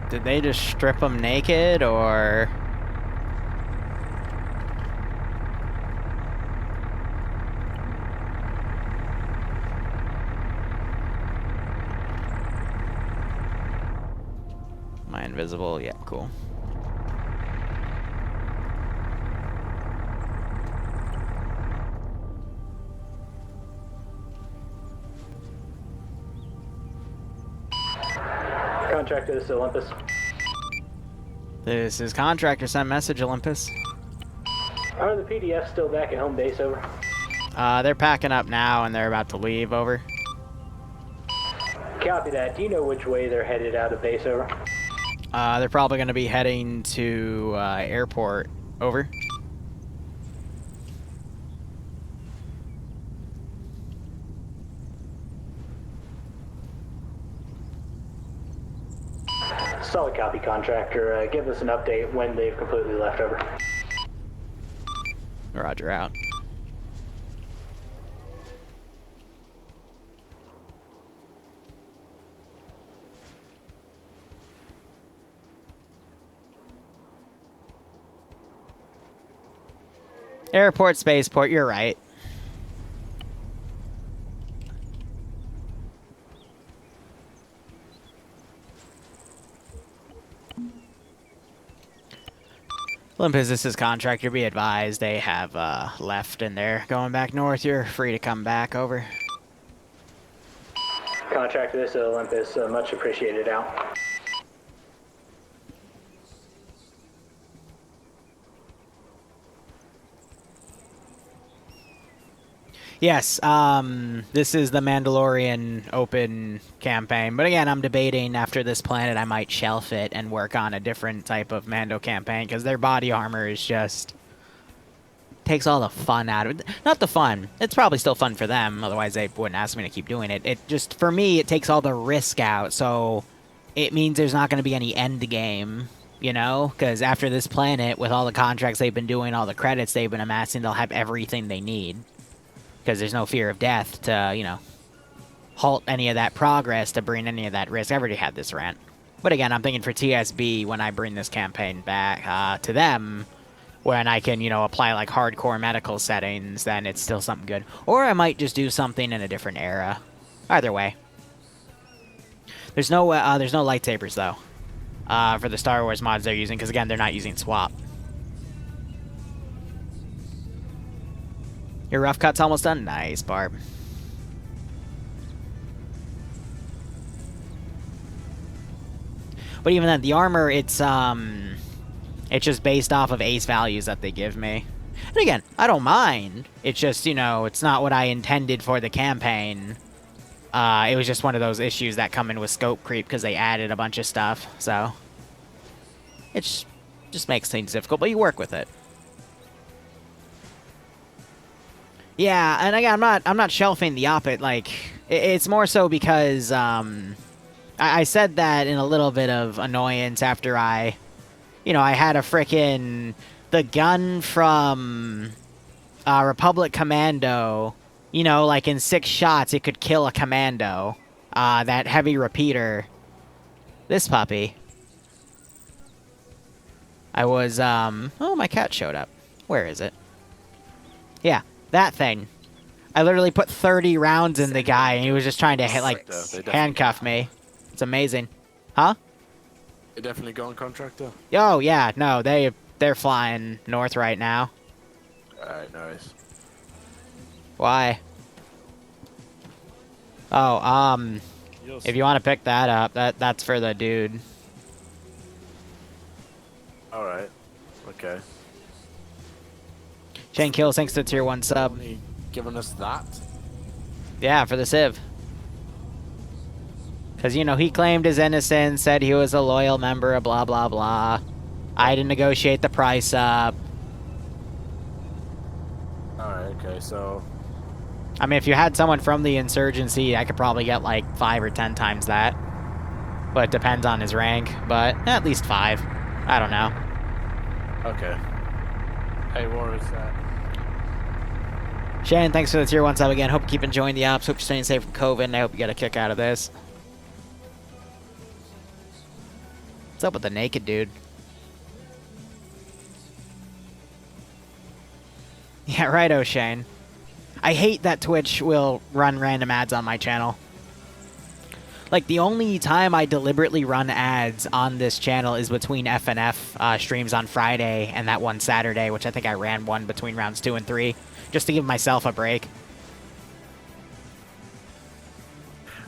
Did they just strip them naked, or...? Am I invisible? Yeah, cool. Contractor, this is Olympus. This is Contractor. Send message, Olympus. Are the PDFs still back at home base, over? They're packing up now, and they're about to leave, over. Copy that. Do you know which way they're headed out of base, over? They're probably going to be heading to, airport, over. Solid copy, Contractor. Give us an update when they've completely left, over. Roger, out. Airport, spaceport, you're right. Olympus, this is Contractor. Be advised, they have left and they're going back north. You're free to come back, over. Contractor, this is Olympus. Much appreciated, out. Yes, this is the Mandalorian open campaign. But again, I'm debating after this planet I might shelf it and work on a different type of Mando campaign, because their body armor is just... takes all the fun out of it. Not the fun. It's probably still fun for them, otherwise they wouldn't ask me to keep doing it. It just, for me, it takes all the risk out, so it means there's not going to be any end game, you know? Because after this planet, with all the contracts they've been doing, all the credits they've been amassing, they'll have everything they need. Because there's no fear of death to, you know, halt any of that progress, to bring any of that risk. I already had this rant. But again, I'm thinking for TSB, when I bring this campaign back to them, when I can, you know, apply, like, hardcore medical settings, then it's still something good. Or I might just do something in a different era. Either way. There's no lightsabers, though, for the Star Wars mods they're using, because, again, they're not using swap. Your rough cut's almost done? Nice, Barb. But even then, the armor, it's just based off of ace values that they give me. And again, I don't mind. It's just, you know, it's not what I intended for the campaign. It was just one of those issues that come in with scope creep because they added a bunch of stuff, so... it just makes things difficult, but you work with it. Yeah, and again, I'm not shelving the Oppet, like, it's more so because, I said that in a little bit of annoyance after I had a frickin' the gun from, Republic Commando, you know, like in 6 shots it could kill a commando, that heavy repeater. This puppy. I was, oh, my cat showed up. Where is it? Yeah. That thing. I literally put 30 rounds in the guy, and he was just trying to handcuff me. It's amazing. Huh? They definitely going Contractor? Oh, yeah. No, they're flying north right now. Alright, nice. Why? Oh, if you want to pick that up, that's for the dude. Alright. Okay. Shane Kills, thanks to the tier 1 sub. Only giving us that. Yeah, for the Civ. Because, you know, he claimed his innocence, said he was a loyal member of blah, blah, blah. I had to negotiate the price up. Alright, okay, so... I mean, if you had someone from the Insurgency, I could probably get like 5 or 10 times that. But it depends on his rank. But at least 5. I don't know. Okay. Hey, what is that? Shane, thanks for the tier 1 sub again. Hope you keep enjoying the ops. Hope you're staying safe from COVID, and I hope you get a kick out of this. What's up with the naked dude? Yeah, right, O'Shane. I hate that Twitch will run random ads on my channel. Like, the only time I deliberately run ads on this channel is between FNF streams on Friday and that one Saturday, which I think I ran one between rounds 2 and 3, just to give myself a break.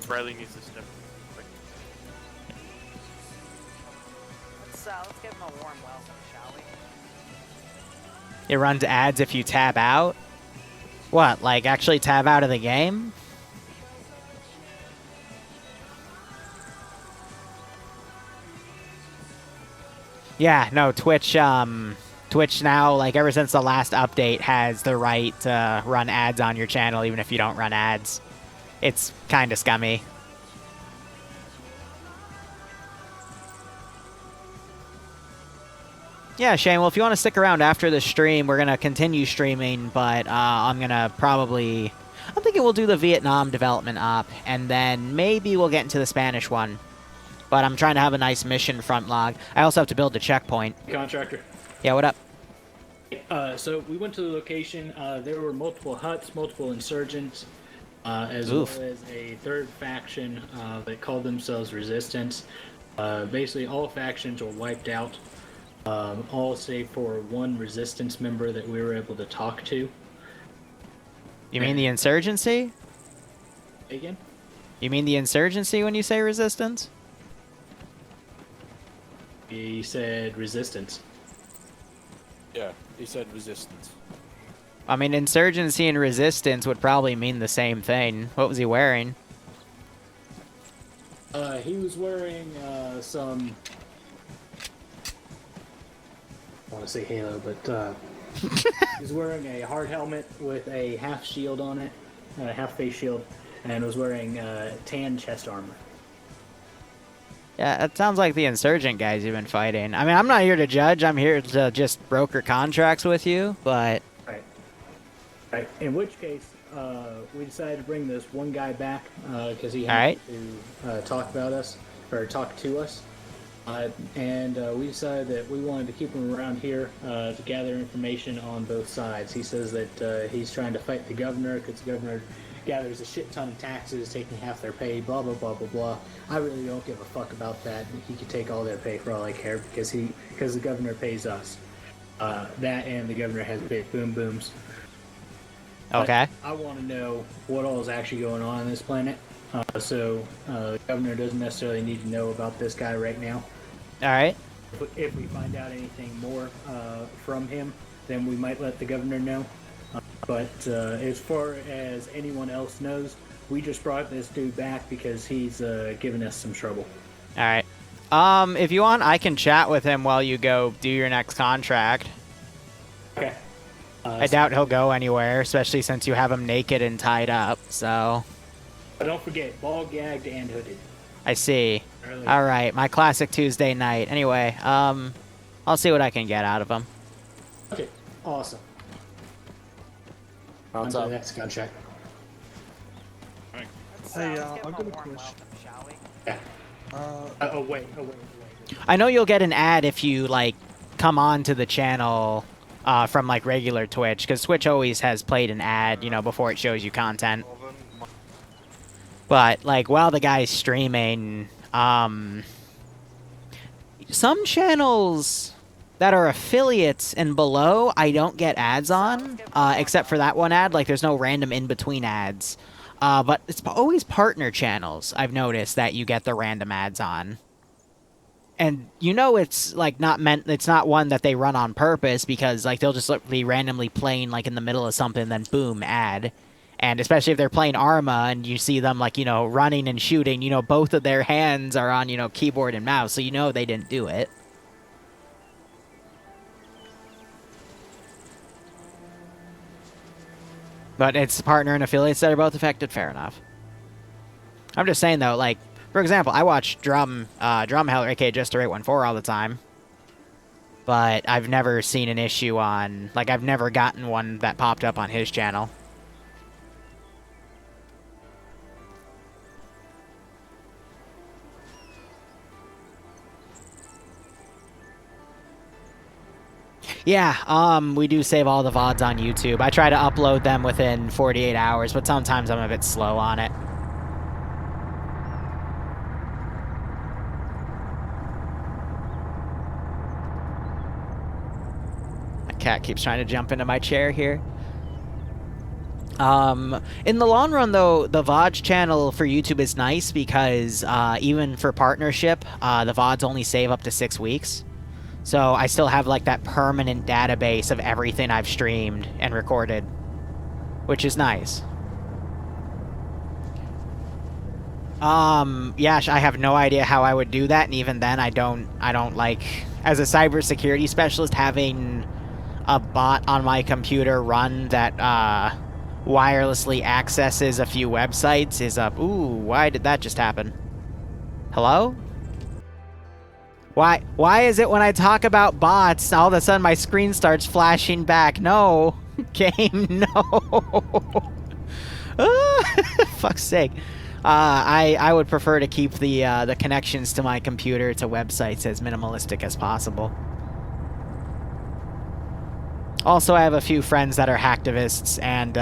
Riley needs to step quick. Let's give him a warm welcome, shall we? It runs ads if you tab out? What, like actually tab out of the game? Yeah, no, Twitch now, like ever since the last update, has the right to run ads on your channel even if you don't run ads. It's kind of scummy. Yeah, Shane, well, if you want to stick around after the stream, we're going to continue streaming, but I'm going to probably... I'm thinking we'll do the Vietnam development op, and then maybe we'll get into the Spanish one. But I'm trying to have a nice mission front log. I also have to build a checkpoint. Contractor. Yeah, what up? So we went to the location. There were multiple huts, multiple insurgents, as Oof. well as a third faction that called themselves Resistance. Basically, all factions were wiped out. All save for one resistance member that we were able to talk to. You mean the insurgency? Again? You mean the insurgency when you say resistance? He said resistance. Yeah, he said resistance. I mean, insurgency and resistance would probably mean the same thing. What was he wearing? He was wearing some... I want to say Halo, but he's wearing a hard helmet with a half shield on it, half face shield, and was wearing tan chest armor. Yeah, it sounds like the insurgent guys you've been fighting. I mean, I'm not here to judge. I'm here to just broker contracts with you, but... Right. Right. In which case, we decided to bring this one guy back because he had to talk about us, or talk to us. And we decided that we wanted to keep him around here to gather information on both sides. He says that he's trying to fight the governor because the governor gathers a shit ton of taxes, taking half their pay, blah, blah, blah, blah, blah. I really don't give a fuck about that. He could take all their pay for all I care because the governor pays us. That and the governor has big boom booms. Okay. But I want to know what all is actually going on this planet. So the governor doesn't necessarily need to know about this guy right now. All right. If we find out anything more from him, then we might let the governor know. But as far as anyone else knows, we just brought this dude back because he's given us some trouble. All right. If you want, I can chat with him while you go do your next contract. Okay. I doubt he'll go anywhere, especially since you have him naked and tied up, so... But don't forget, ball gagged and hooded. I see. Early. All right, my classic Tuesday night. Anyway, I'll see what I can get out of him. Okay, awesome. What's On to up? the next contract. Let's Hey, give I've him got a a warm question. welcome, shall we? Oh, wait. I know you'll get an ad if you, like, come on to the channel from, like, regular Twitch, because Twitch always has played an ad, you know, before it shows you content. But, like, while the guy's streaming, some channels that are affiliates and below, I don't get ads on, except for that one ad. Like, there's no random in-between ads. But it's always partner channels, I've noticed, that you get the random ads on. and you know it's like not meant. It's not one that they run on purpose, because like they'll just be randomly playing like in the middle of something, then boom, ad. And especially if they're playing Arma and you see them like, you know, running and shooting, you know, both of their hands are on, you know, keyboard and mouse, so you know they didn't do it. But it's partner and affiliates that are both affected, fair enough. I'm just saying though, like, for example, I watch Drum Hell, aka Just a 814 all the time. But I've never seen an issue on, like, I've never gotten one that popped up on his channel. Yeah, we do save all the VODs on YouTube. I try to upload them within 48 hours, but sometimes I'm a bit slow on it. My cat keeps trying to jump into my chair here. In the long run, though, the VODs channel for YouTube is nice because even for partnership, the VODs only save up to 6 weeks. So I still have like that permanent database of everything I've streamed and recorded, which is nice. Yeah, I have no idea how I would do that, and even then I don't like, as a cybersecurity specialist, having a bot on my computer run that wirelessly accesses a few websites is up. Ooh, why did that just happen? Hello? Why is it when I talk about bots, all of a sudden my screen starts flashing back? No. Game, no. Fuck's sake. I would prefer to keep the connections to my computer to websites as minimalistic as possible. Also, I have a few friends that are hacktivists, and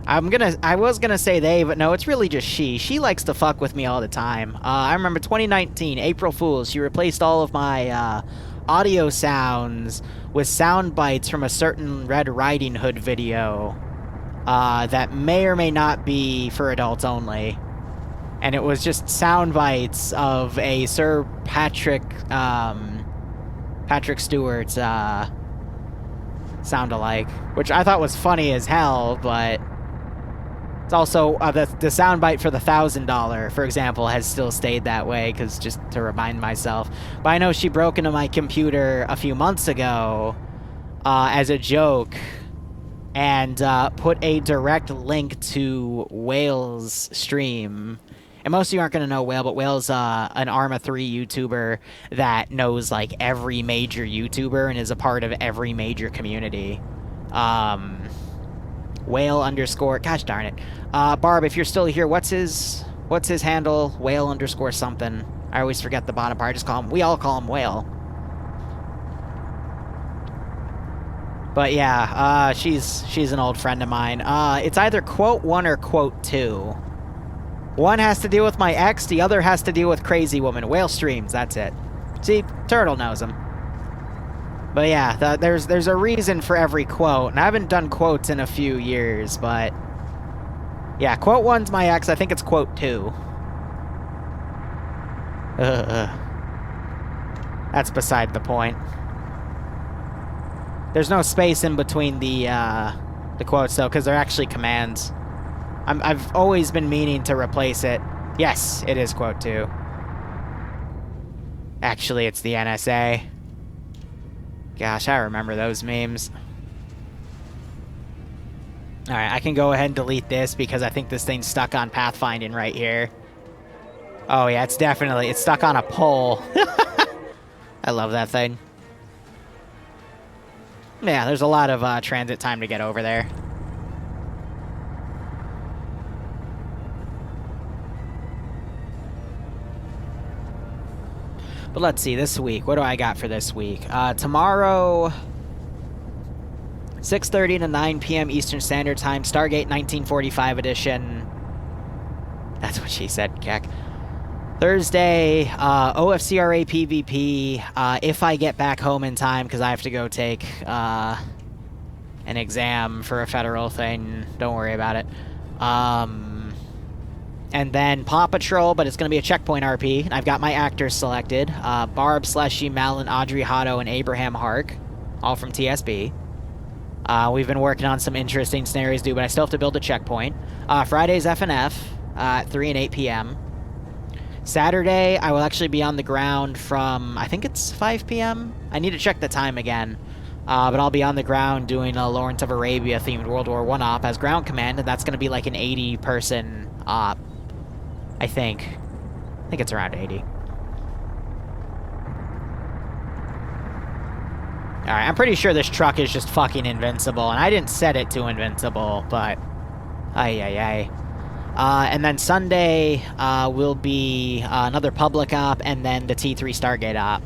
I was gonna say they, but no, it's really just she. She likes to fuck with me all the time. I remember 2019, April Fools, she replaced all of my audio sounds with sound bites from a certain Red Riding Hood video that may or may not be for adults only. And it was just sound bites of a Sir Patrick Stewart sound-alike, which I thought was funny as hell, but it's also the soundbite for the $1,000, for example, has still stayed that way, because just to remind myself. But I know she broke into my computer a few months ago as a joke and put a direct link to Whale's stream. And most of you aren't going to know Whale, but Whale's an Arma 3 YouTuber that knows, like, every major YouTuber and is a part of every major community. Whale underscore, gosh darn it. Barb, if you're still here, what's his handle? Whale underscore something. I always forget the bottom part. We all call him Whale. But yeah, she's an old friend of mine. It's either quote 1 or quote 2. One has to deal with my ex, the other has to deal with Crazy Woman. Whale streams, that's it. See, Turtle knows him. But yeah, there's a reason for every quote, and I haven't done quotes in a few years, but yeah, quote 1's my ex, I think it's quote 2. That's beside the point. There's no space in between the quotes, though, because they're actually commands. I've always been meaning to replace it. Yes, it is quote 2. Actually, it's the NSA. Gosh, I remember those memes. Alright, I can go ahead and delete this because I think this thing's stuck on pathfinding right here. Oh yeah, it's stuck on a pole. I love that thing. Yeah, there's a lot of transit time to get over there. But let's see, this week, what do I got for this week? Tomorrow, 6:30 to 9 p.m. Eastern Standard Time, Stargate 1945 edition. That's what she said, Keck. Thursday, OFCRA PvP, if I get back home in time, because I have to go take an exam for a federal thing. Don't worry about it. And then Paw Patrol, but it's going to be a checkpoint RP. And I've got my actors selected. Barb, Slushy, Malin, Audrey Hotto, and Abraham Hark. All from TSB. We've been working on some interesting scenarios, but I still have to build a checkpoint. Friday's FNF at 3 and 8 p.m. Saturday, I will actually be on the ground from, I think it's 5 p.m.? I need to check the time again. But I'll be on the ground doing a Lawrence of Arabia themed World War I op as ground command, and that's going to be like an 80-person op. I think it's around 80. Alright, I'm pretty sure this truck is just fucking invincible, and I didn't set it to invincible, but... Ay. And then Sunday will be another public op, and then the T3 Stargate op.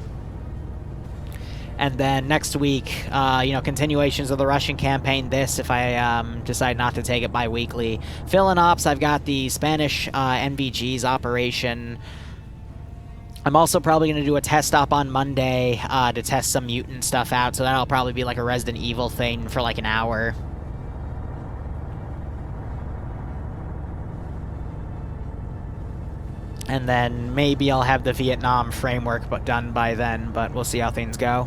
And then next week, you know, continuations of the Russian campaign. This, if I decide not to take it bi-weekly. Fill-in ops, I've got the Spanish NVG's operation. I'm also probably going to do a test op on Monday to test some mutant stuff out. So that'll probably be like a Resident Evil thing for like an hour. And then maybe I'll have the Vietnam framework done by then, but we'll see how things go.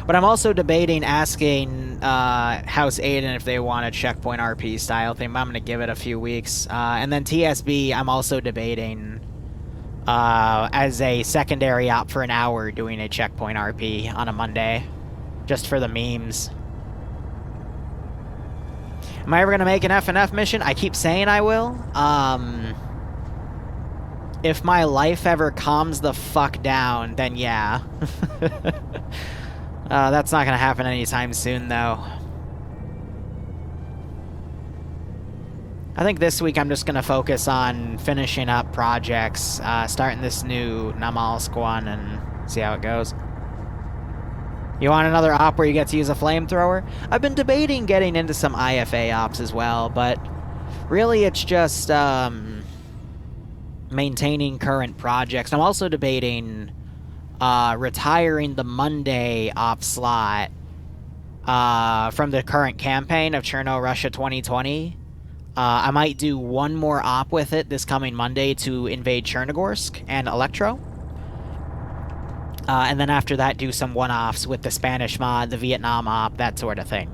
But I'm also debating asking House Aiden if they want a checkpoint RP style thing. I'm going to give it a few weeks. And then TSB, I'm also debating as a secondary op for an hour doing a checkpoint RP on a Monday. Just for the memes. Am I ever going to make an FNF mission? I keep saying I will. If my life ever calms the fuck down, then yeah. That's not going to happen anytime soon, though. I think this week I'm just going to focus on finishing up projects, starting this new Namal Squan, and see how it goes. You want another op where you get to use a flamethrower? I've been debating getting into some IFA ops as well, but really it's just maintaining current projects. I'm also debating retiring the Monday op slot from the current campaign of Cherno Russia 2020. I might do one more op with it this coming Monday to invade Chernogorsk and Electro. And then after that, do some one-offs with the Spanish mod, the Vietnam op, that sort of thing.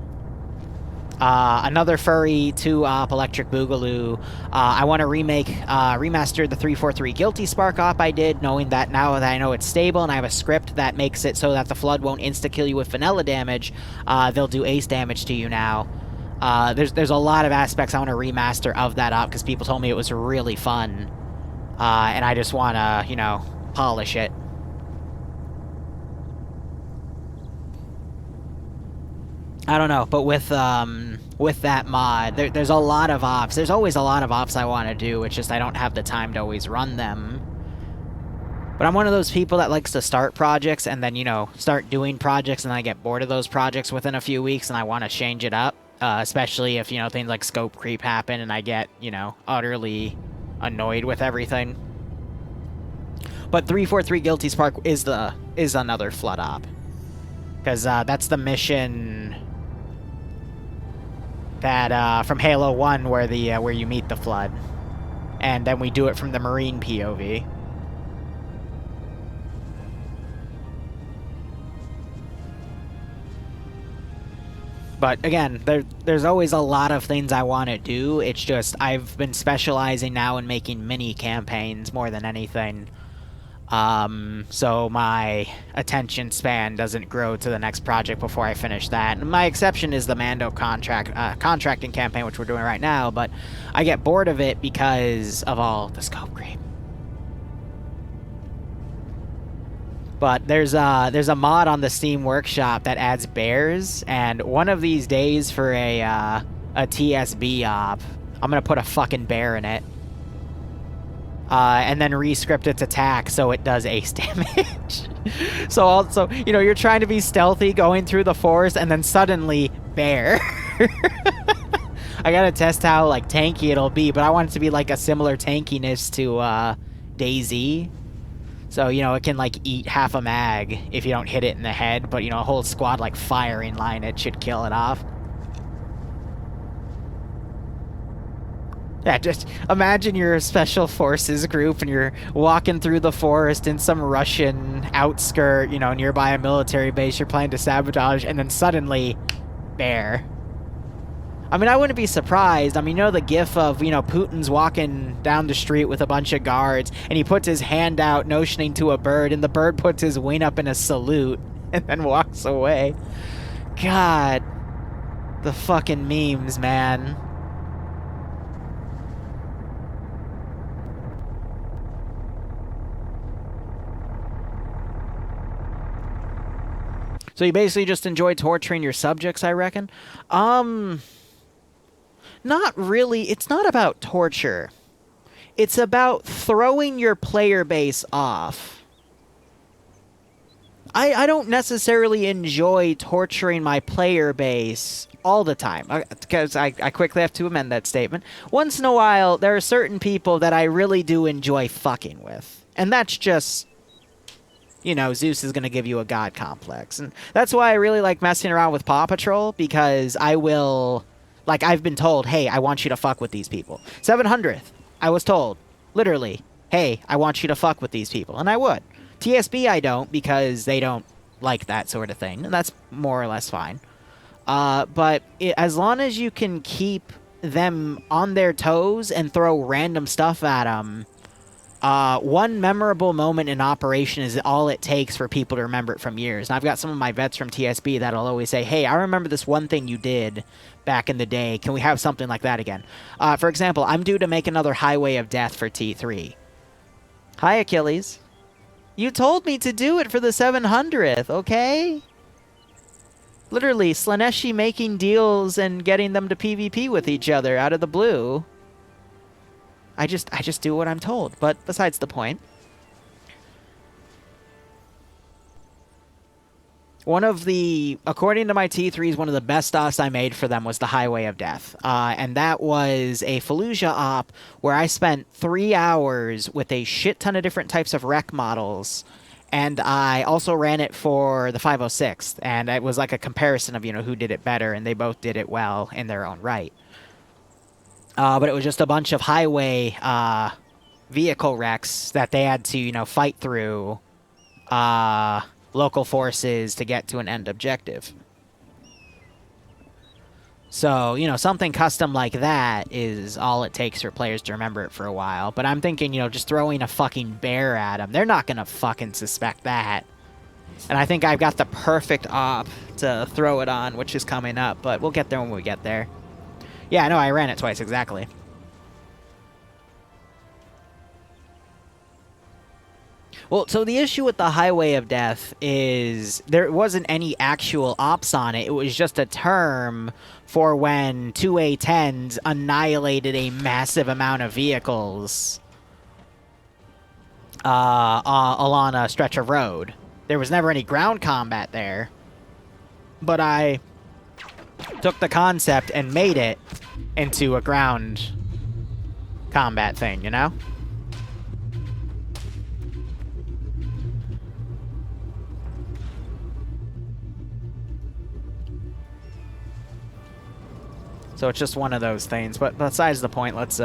Another Furry 2 op, Electric Boogaloo. I want to remaster the 343 Guilty Spark op I did, knowing that now that I know it's stable and I have a script that makes it so that the Flood won't insta-kill you with vanilla damage, they'll do ace damage to you now. There's a lot of aspects I want to remaster of that op because people told me it was really fun. And I just want to, you know, polish it. I don't know, but with that mod, there's a lot of ops. There's always a lot of ops I want to do, it's just I don't have the time to always run them. But I'm one of those people that likes to start projects and then, you know, start doing projects and I get bored of those projects within a few weeks and I want to change it up. Especially if, you know, things like scope creep happen and I get, you know, utterly annoyed with everything. But 343 Guilty Spark is another Flood op. Because that's the mission that from Halo 1 where you meet the Flood. And then we do it from the Marine POV. But again, there's always a lot of things I want to do. It's just I've been specializing now in making mini campaigns more than anything. So my attention span doesn't grow to the next project before I finish that. And my exception is the Mando contracting campaign, which we're doing right now, but I get bored of it because of all the scope creep. But there's a mod on the Steam Workshop that adds bears, and one of these days for a TSB op, I'm gonna put a fucking bear in it. And then re-script its attack so it does ace damage. So also, you know, you're trying to be stealthy going through the forest and then suddenly, bear. I gotta test how, like, tanky it'll be, but I want it to be, like, a similar tankiness to, DayZ. So, you know, it can, like, eat half a mag if you don't hit it in the head, but, you know, a whole squad, like, firing line it should kill it off. Yeah, just imagine you're a special forces group and you're walking through the forest in some Russian outskirt, you know, nearby a military base you're planning to sabotage, and then suddenly, bear. I mean, I wouldn't be surprised. I mean, you know the gif of, you know, Putin's walking down the street with a bunch of guards, and he puts his hand out, notioning to a bird, and the bird puts his wing up in a salute, and then walks away. God. The fucking memes, man. So you basically just enjoy torturing your subjects, I reckon? Not really. It's not about torture. It's about throwing your player base off. I don't necessarily enjoy torturing my player base all the time, because I quickly have to amend that statement. Once in a while, there are certain people that I really do enjoy fucking with. And that's just, you know, Zeus is going to give you a god complex. And that's why I really like messing around with Paw Patrol, because I will, like, I've been told, hey, I want you to fuck with these people. 700th, I was told, literally, hey, I want you to fuck with these people. And I would. TSB I don't, because they don't like that sort of thing, and that's more or less fine. But as long as you can keep them on their toes and throw random stuff at them, one memorable moment in operation is all it takes for people to remember it from years. And I've got some of my vets from TSB that'll always say, hey, I remember this one thing you did back in the day. Can we have something like that again? For example, I'm due to make another Highway of Death for T3. Hi, Achilles. You told me to do it for the 700th, okay? Literally, Slaneshi making deals and getting them to PvP with each other out of the blue. I just do what I'm told, but besides the point. One of the, according to my T3s, one of the best ops I made for them was the Highway of Death. And that was a Fallujah op where I spent 3 hours with a shit ton of different types of wreck models. And I also ran it for the 506th. And it was like a comparison of, you know, who did it better. And they both did it well in their own right. But it was just a bunch of highway vehicle wrecks that they had to, you know, fight through local forces to get to an end objective. So, you know, something custom like that is all it takes for players to remember it for a while. But I'm thinking, you know, just throwing a fucking bear at them, they're not going to fucking suspect that. And I think I've got the perfect op to throw it on, which is coming up, but we'll get there when we get there. Yeah, I know, I ran it twice, exactly. Well, so the issue with the Highway of Death is there wasn't any actual ops on it. It was just a term for when 2A10s annihilated a massive amount of vehicles along a stretch of road. There was never any ground combat there. But I took the concept and made it into a ground combat thing, you know? So it's just one of those things. But besides the point, let's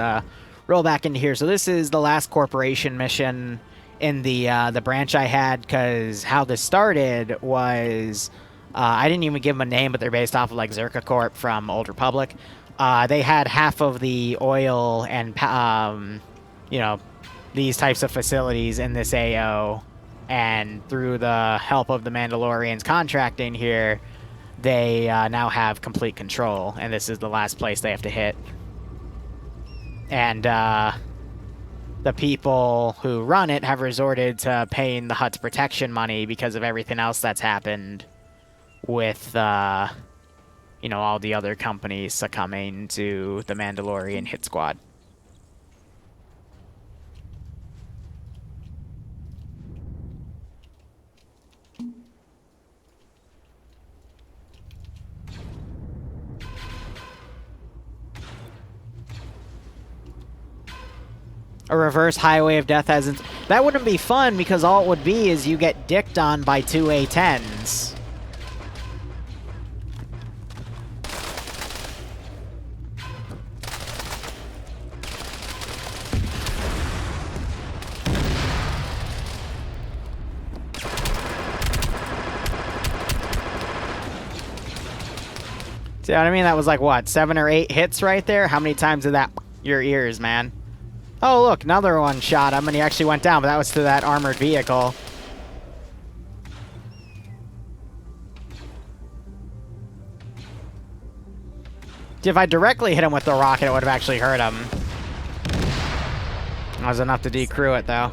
roll back into here. So this is the last corporation mission in the branch I had, because how this started was I didn't even give them a name, but they're based off of like Zerka Corp from Old Republic. They had half of the oil and you know, these types of facilities in this AO, and through the help of the Mandalorians contracting here, they now have complete control, and this is the last place they have to hit. And the people who run it have resorted to paying the Hutt's protection money because of everything else that's happened with, you know, all the other companies succumbing to the Mandalorian hit squad. A reverse Highway of Death hasn't... That wouldn't be fun, because all it would be is you get dicked on by 2A10s. See what I mean? That was like, what, 7 or 8 hits right there? How many times did that your ears, man? Oh, look, another one shot him, and he actually went down, but that was to that armored vehicle. If I directly hit him with the rocket, it would have actually hurt him. That was enough to decrew it, though.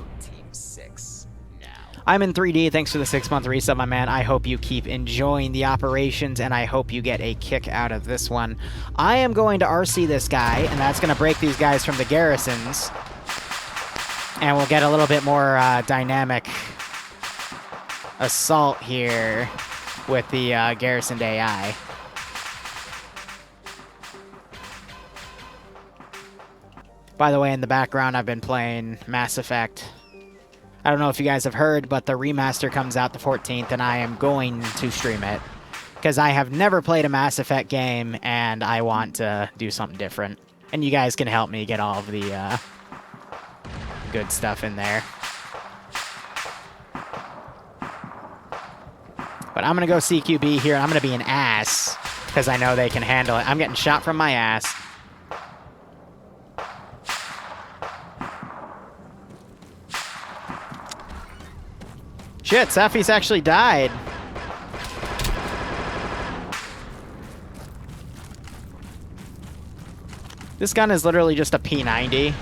I'm in 3D. Thanks for the 6-month resub, my man. I hope you keep enjoying the operations, and I hope you get a kick out of this one. I am going to RC this guy, and that's going to break these guys from the garrisons. And we'll get a little bit more dynamic assault here with the garrisoned AI. By the way, in the background, I've been playing Mass Effect. I don't know if you guys have heard, but the remaster comes out the 14th, and I am going to stream it. Because I have never played a Mass Effect game, and I want to do something different. And you guys can help me get all of the good stuff in there. But I'm going to go CQB here, and I'm going to be an ass, because I know they can handle it. I'm getting shot from my ass. Shit, Safi's actually died. This gun is literally just a P90,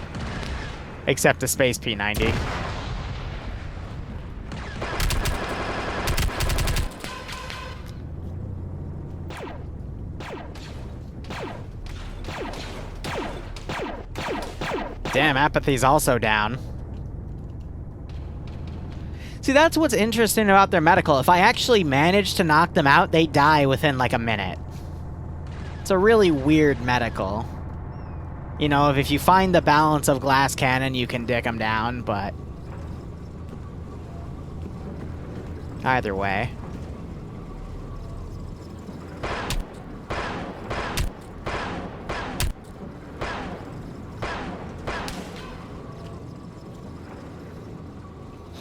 except a space P90. Damn, apathy's also down. See, that's what's interesting about their medical. If I actually manage to knock them out, they die within like a minute. It's a really weird medical. You know, if you find the balance of glass cannon, you can dick them down, but either way.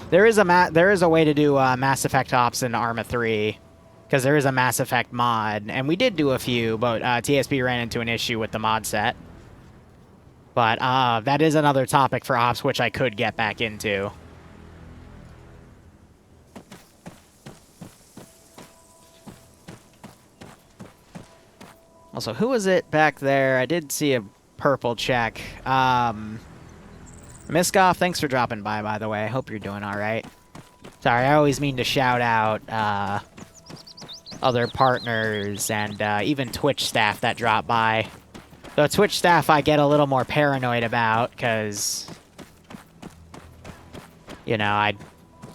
There is a way to do Mass Effect ops in Arma 3, because there is a Mass Effect mod, and we did do a few, but TSB ran into an issue with the mod set. But that is another topic for ops, which I could get back into. Also, who was it back there? I did see a purple check. Miskoff, thanks for dropping by the way. I hope you're doing alright. Sorry, I always mean to shout out other partners and even Twitch staff that drop by. Though Twitch staff I get a little more paranoid about, because, you know,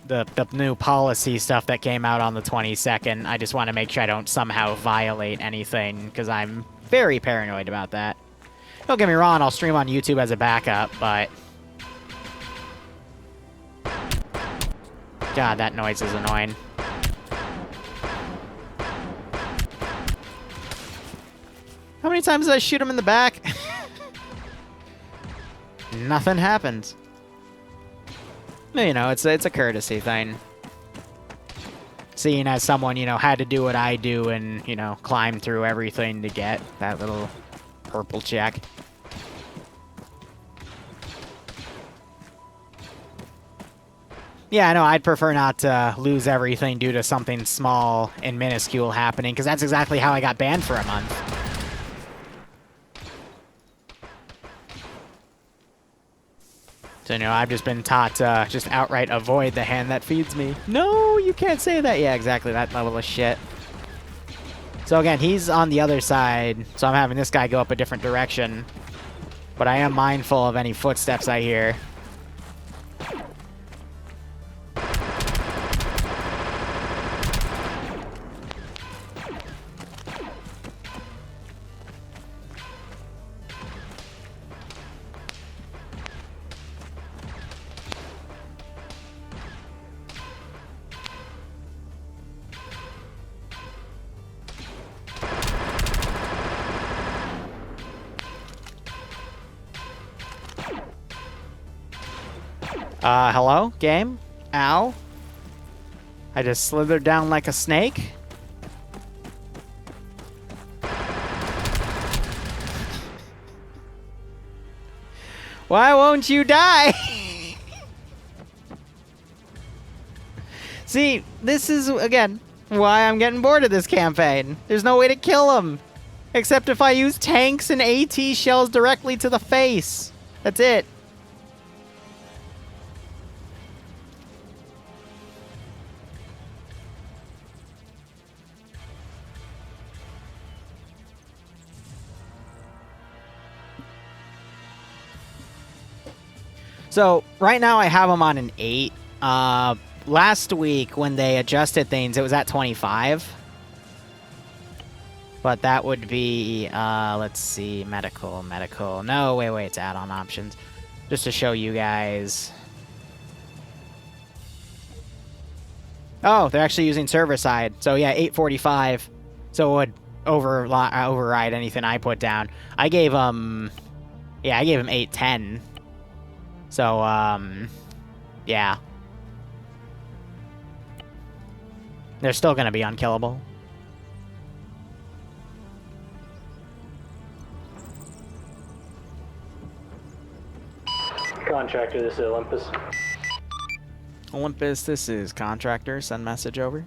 the new policy stuff that came out on the 22nd, I just want to make sure I don't somehow violate anything, because I'm very paranoid about that. Don't get me wrong, I'll stream on YouTube as a backup, but God, that noise is annoying. How many times did I shoot him in the back? Nothing happens. You know, it's a courtesy thing. Seeing as someone, you know, had to do what I do and, you know, climb through everything to get that little purple check. Yeah, I know, I'd prefer not to lose everything due to something small and minuscule happening, because that's exactly how I got banned for a month. So, you know, I've just been taught to just outright avoid the hand that feeds me. No, you can't say that. Yeah, exactly, that level of shit. So again, he's on the other side, so I'm having this guy go up a different direction. But I am mindful of any footsteps I hear. Hello? Game? Ow. I just slithered down like a snake. Why won't you die? See, this is, again, why I'm getting bored of this campaign. There's no way to kill him. Except if I use tanks and AT shells directly to the face. That's it. So, right now I have him on an 8. Last week, when they adjusted things, it was at 25. But that would be, let's see, medical. No, wait, it's add-on options. Just to show you guys. Oh, they're actually using server side. So yeah, 845. So it would override anything I put down. I gave him 810. So, yeah. They're still gonna be unkillable. Contractor, this is Olympus. Olympus, this is Contractor. Send message over.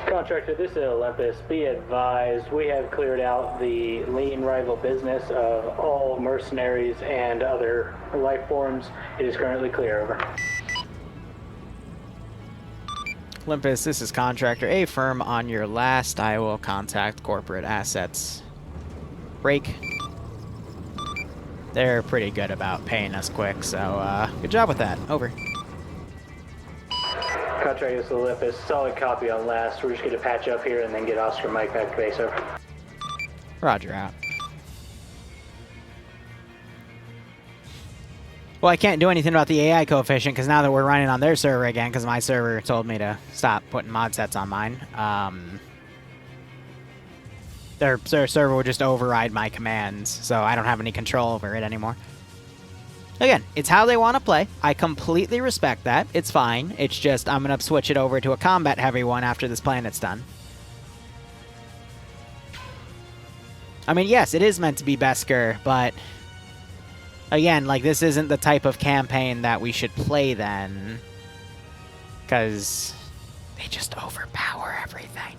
Contractor, this is Olympus. Be advised, we have cleared out the lean rival business of all mercenaries and other life forms. It is currently clear, over. Olympus, this is Contractor. A firm on your last. I will contact corporate assets. Break. They're pretty good about paying us quick, so good job with that. Over. Contractor, this is Olympus. Solid copy on last. We're just going to patch up here and then get Oscar Mike back to base, over. Roger out. Well, I can't do anything about the AI coefficient because now that we're running on their server again, because my server told me to stop putting mod sets on mine, their server would just override my commands, so I don't have any control over it anymore. Again, it's how they want to play. I completely respect that. It's fine. It's just I'm going to switch it over to a combat-heavy one after this planet's done. I mean, yes, it is meant to be Beskar, but again, like, this isn't the type of campaign that we should play then, because they just overpower everything.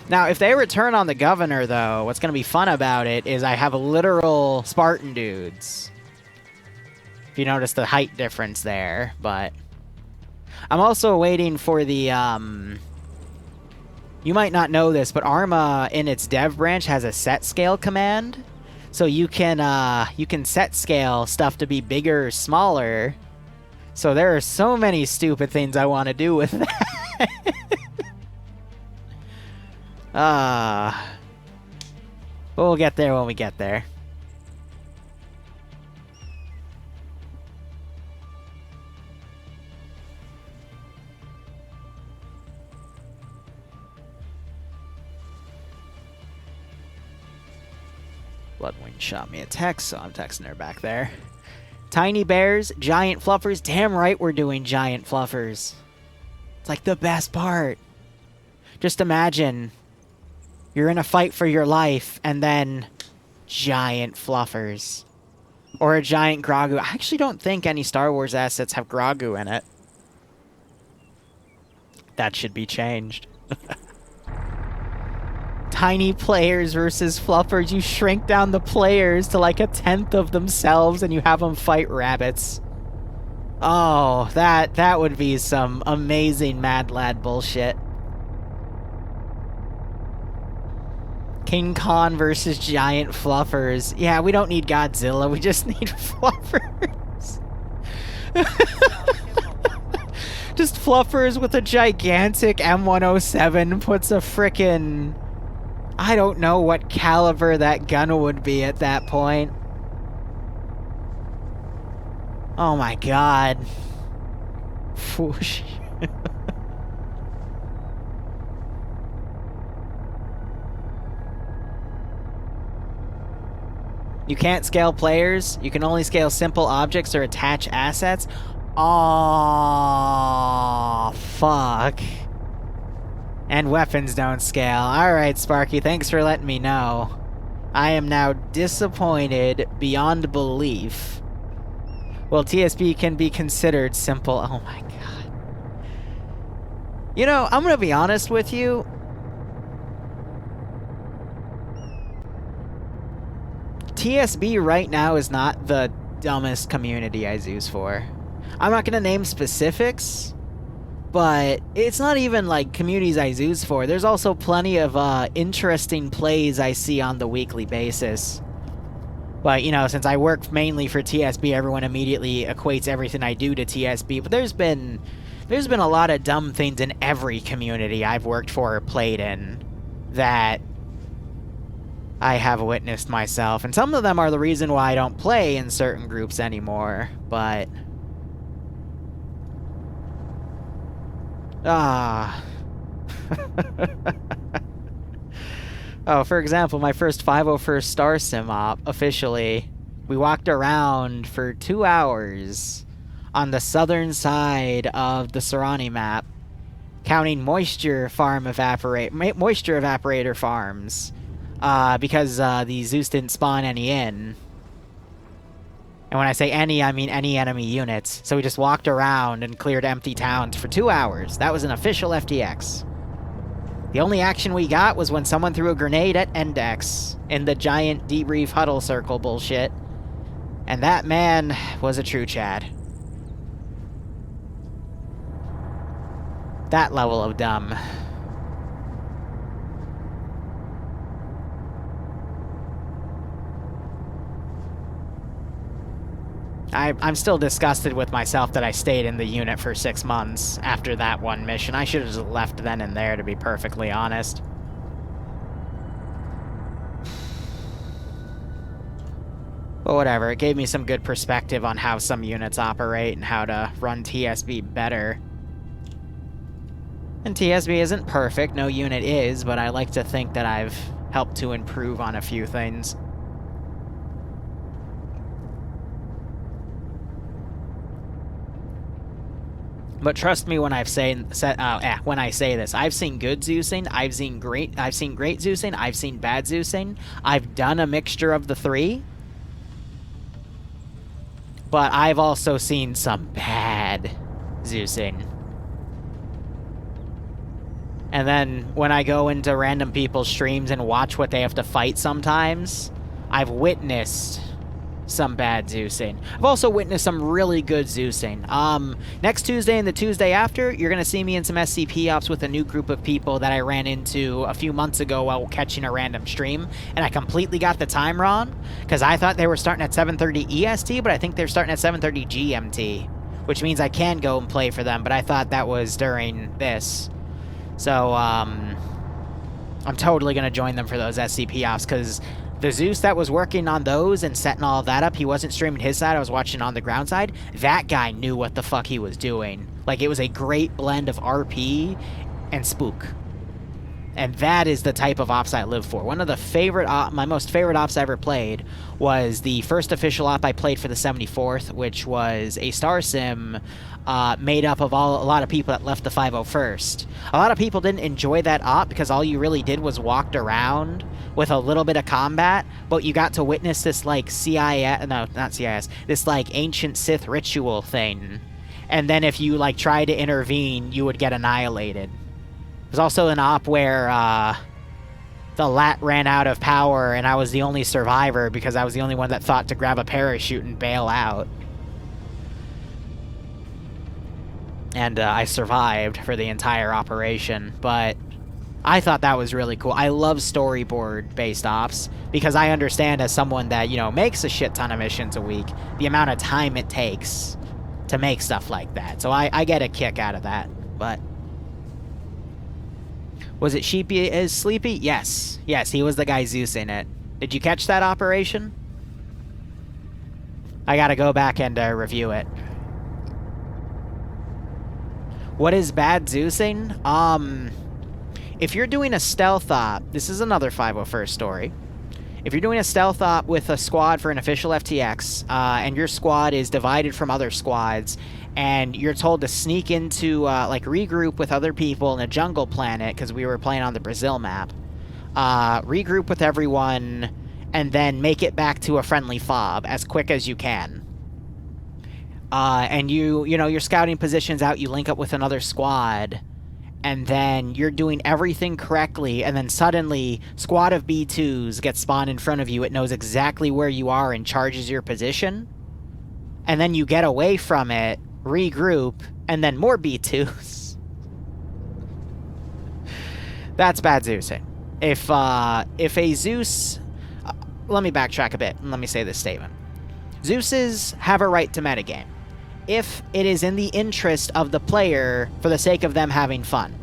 Now, if they return on the governor, though, what's going to be fun about it is I have literal Spartan dudes. If you notice the height difference there, but I'm also waiting for the, you might not know this, but Arma in its dev branch has a set scale command. So you can set scale stuff to be bigger or smaller. So there are so many stupid things I want to do with that. But we'll get there when we get there. Bloodwing shot me a text, so I'm texting her back there. Tiny bears, giant fluffers. Damn right we're doing giant fluffers. It's like the best part. Just imagine you're in a fight for your life, and then giant fluffers. Or a giant Grogu. I actually don't think any Star Wars assets have Grogu in it. That should be changed. Tiny players versus fluffers. You shrink down the players to like 1/10 of themselves, and you have them fight rabbits. Oh, that would be some amazing Mad Lad bullshit. King Kong versus giant fluffers. Yeah, we don't need Godzilla. We just need fluffers. Just fluffers with a gigantic M107 puts a frickin'... I don't know what caliber that gun would be at that point. Oh my god. Whoosh. You can't scale players. You can only scale simple objects or attach assets. Oh, fuck. And weapons don't scale. Alright, Sparky, thanks for letting me know. I am now disappointed beyond belief. Well, TSB can be considered simple. Oh my god. You know, I'm gonna be honest with you. TSB right now is not the dumbest community I Zeus for. I'm not gonna name specifics, but it's not even like communities I Zeus for. There's also plenty of interesting plays I see on the weekly basis. But, you know, since I work mainly for TSB, everyone immediately equates everything I do to TSB. But there's been a lot of dumb things in every community I've worked for or played in that I have witnessed myself. And some of them are the reason why I don't play in certain groups anymore. But oh, for example, my first 501st Star Sim op, officially, we walked around for 2 hours on the southern side of the Serrani map, counting moisture evaporator farms, because the Zeus didn't spawn any in. And when I say any, I mean any enemy units. So we just walked around and cleared empty towns for 2 hours. That was an official FTX. The only action we got was when someone threw a grenade at Endex in the giant debrief huddle circle bullshit. And that man was a true Chad. That level of dumb. I'm still disgusted with myself that I stayed in the unit for 6 months after that one mission. I should have just left then and there, to be perfectly honest. But whatever, it gave me some good perspective on how some units operate and how to run TSB better. And TSB isn't perfect, no unit is, but I like to think that I've helped to improve on a few things. But trust me when I say this, I've seen good Zeusing, I've seen great Zeusing, I've seen bad Zeusing. I've done a mixture of the three. But I've also seen some bad Zeusing. And then when I go into random people's streams and watch what they have to fight sometimes, I've witnessed some bad Zeusing. I've also witnessed some really good Zeusing. Next Tuesday and the Tuesday after, you're going to see me in some SCP ops with a new group of people that I ran into a few months ago while catching a random stream, and I completely got the time wrong, because I thought they were starting at 7:30 EST, but I think they're starting at 7:30 GMT, which means I can go and play for them, but I thought that was during this. So, I'm totally going to join them for those SCP ops, because the Zeus that was working on those and setting all of that up, he wasn't streaming his side, I was watching on the ground side. That guy knew what the fuck he was doing. Like, it was a great blend of RP and spook. And that is the type of ops I live for. One of the my most favorite ops I ever played was the first official op I played for the 74th, which was a Star Sim made up of a lot of people that left the 501st. A lot of people didn't enjoy that op because all you really did was walked around with a little bit of combat, but you got to witness this, like, this, like, ancient Sith ritual thing. And then if you, like, tried to intervene, you would get annihilated. There's also an op where, the LAT ran out of power, and I was the only survivor because I was the only one that thought to grab a parachute and bail out. And, I survived for the entire operation, but I thought that was really cool. I love storyboard-based ops, because I understand as someone that, you know, makes a shit ton of missions a week, the amount of time it takes to make stuff like that. So I get a kick out of that, but... Was it Sheepy is Sleepy? Yes. Yes, he was the guy Zeus in it. Did you catch that operation? I gotta go back and review it. What is bad Zeusing? If you're doing a stealth op, this is another 501st story. If you're doing a stealth op with a squad for an official FTX, and your squad is divided from other squads, and you're told to sneak into, like, regroup with other people in a jungle planet, because we were playing on the Brazil map, regroup with everyone, and then make it back to a friendly fob as quick as you can. And you know, you're scouting positions out, you link up with another squad, and then you're doing everything correctly, and then suddenly, squad of B2s gets spawned in front of you, it knows exactly where you are and charges your position, and then you get away from it, regroup, and then more B2s. That's bad Zeusing. If a Zeus... let me backtrack a bit, and let me say this statement. Zeuses have a right to metagame if it is in the interest of the player for the sake of them having fun.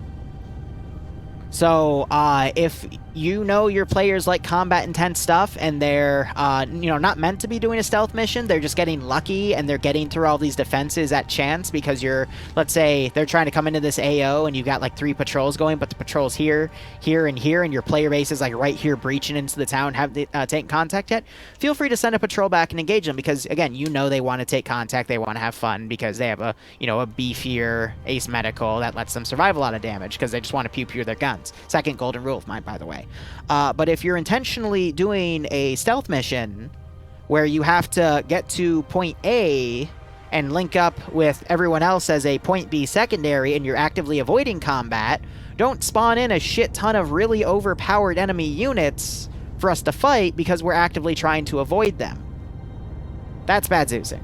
So, if you know your players like combat intense stuff and they're, you know, not meant to be doing a stealth mission, they're just getting lucky and they're getting through all these defenses at chance because you're, let's say, they're trying to come into this AO and you got like 3 patrols going, but the patrols here, here, and here, and your player base is like right here breaching into the town, haven't taken contact yet, feel free to send a patrol back and engage them because, again, you know they want to take contact, they want to have fun because they have a, you know, a beefier ace medical that lets them survive a lot of damage because they just want to pew-pew their guns. Second golden rule of mine, by the way. But if you're intentionally doing a stealth mission where you have to get to point A and link up with everyone else as a point B secondary and you're actively avoiding combat, don't spawn in a shit ton of really overpowered enemy units for us to fight because we're actively trying to avoid them. That's bad Zeusing.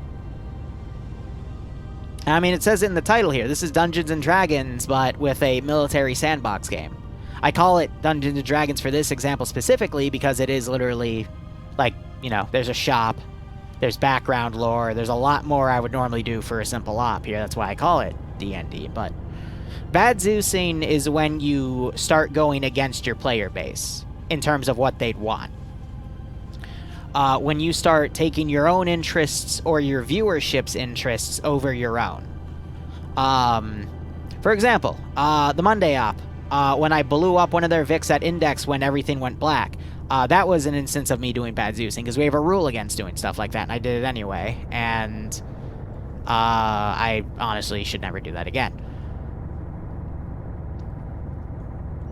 I mean, it says it in the title here. This is Dungeons & Dragons, but with a military sandbox game. I call it Dungeons & Dragons for this example specifically because it is literally, like, you know, there's a shop, there's background lore, there's a lot more I would normally do for a simple op here. That's why I call it DnD. But bad Zeusing is when you start going against your player base in terms of what they'd want. When you start taking your own interests or your viewership's interests over your own. For example, the Monday op. When I blew up one of their Vics at Index when everything went black. That was an instance of me doing bad Zeusing, because we have a rule against doing stuff like that, and I did it anyway, and I honestly should never do that again.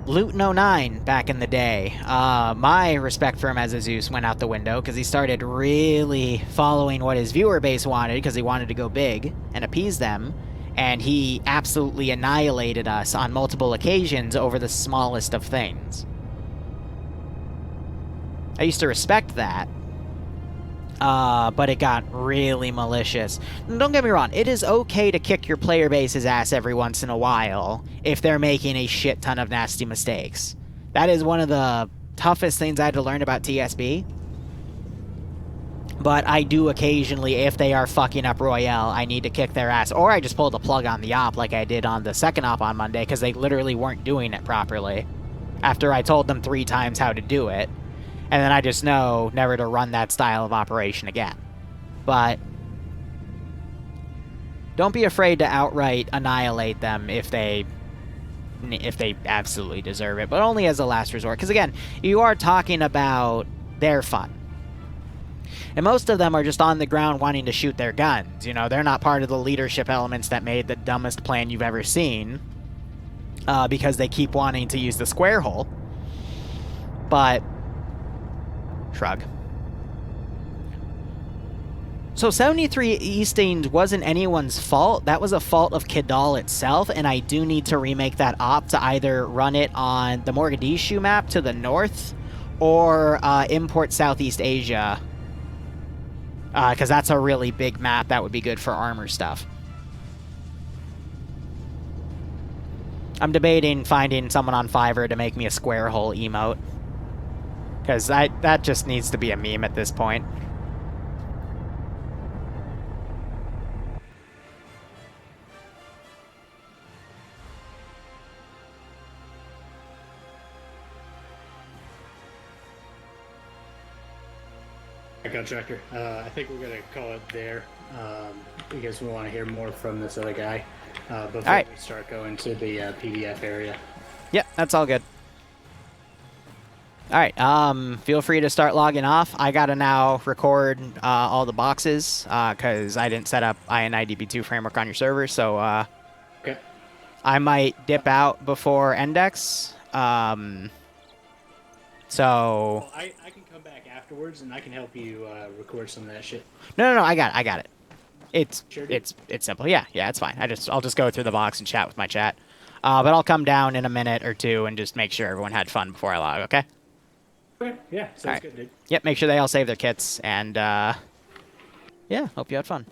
Luton09 back in the day, my respect for him as a Zeus went out the window, because he started really following what his viewer base wanted, because he wanted to go big and appease them, and he absolutely annihilated us on multiple occasions over the smallest of things. I used to respect that, but it got really malicious. Don't get me wrong, it is okay to kick your player base's ass every once in a while if they're making a shit ton of nasty mistakes. That is one of the toughest things I had to learn about TSB. But I do occasionally, if they are fucking up Royale, I need to kick their ass. Or I just pull the plug on the op like I did on the second op on Monday, because they literally weren't doing it properly. After I told them 3 times how to do it. And then I just know never to run that style of operation again. But don't be afraid to outright annihilate them if they absolutely deserve it. But only as a last resort. Because again, you are talking about their fun. And most of them are just on the ground wanting to shoot their guns. You know, they're not part of the leadership elements that made the dumbest plan you've ever seen. Because they keep wanting to use the square hole. But shrug. So 73 Easting wasn't anyone's fault. That was a fault of Kidal itself, and I do need to remake that op to either run it on the Mogadishu map to the north, or import Southeast Asia. Because that's a really big map that would be good for armor stuff. I'm debating finding someone on Fiverr to make me a square hole emote. Because that just needs to be a meme at this point. Contractor. I think we're gonna call it there because we want to hear more from this other guy before we start going to the PDF area. Yep, that's all good. Alright, feel free to start logging off. I gotta now record all the boxes because I didn't set up INIDB2 framework on your server, so okay. I might dip out before Index. So So Well, I can come back afterwards and I can help you record some of that shit. no, I got it. It's Sure do. it's simple. Yeah, it's fine. I'll just go through the box and chat with my chat. But I'll come down in a minute or two and just make sure everyone had fun before I log. Okay. Okay, yeah, sounds Alright. good, dude. Yep. Make sure they all save their kits and yeah, hope you had fun.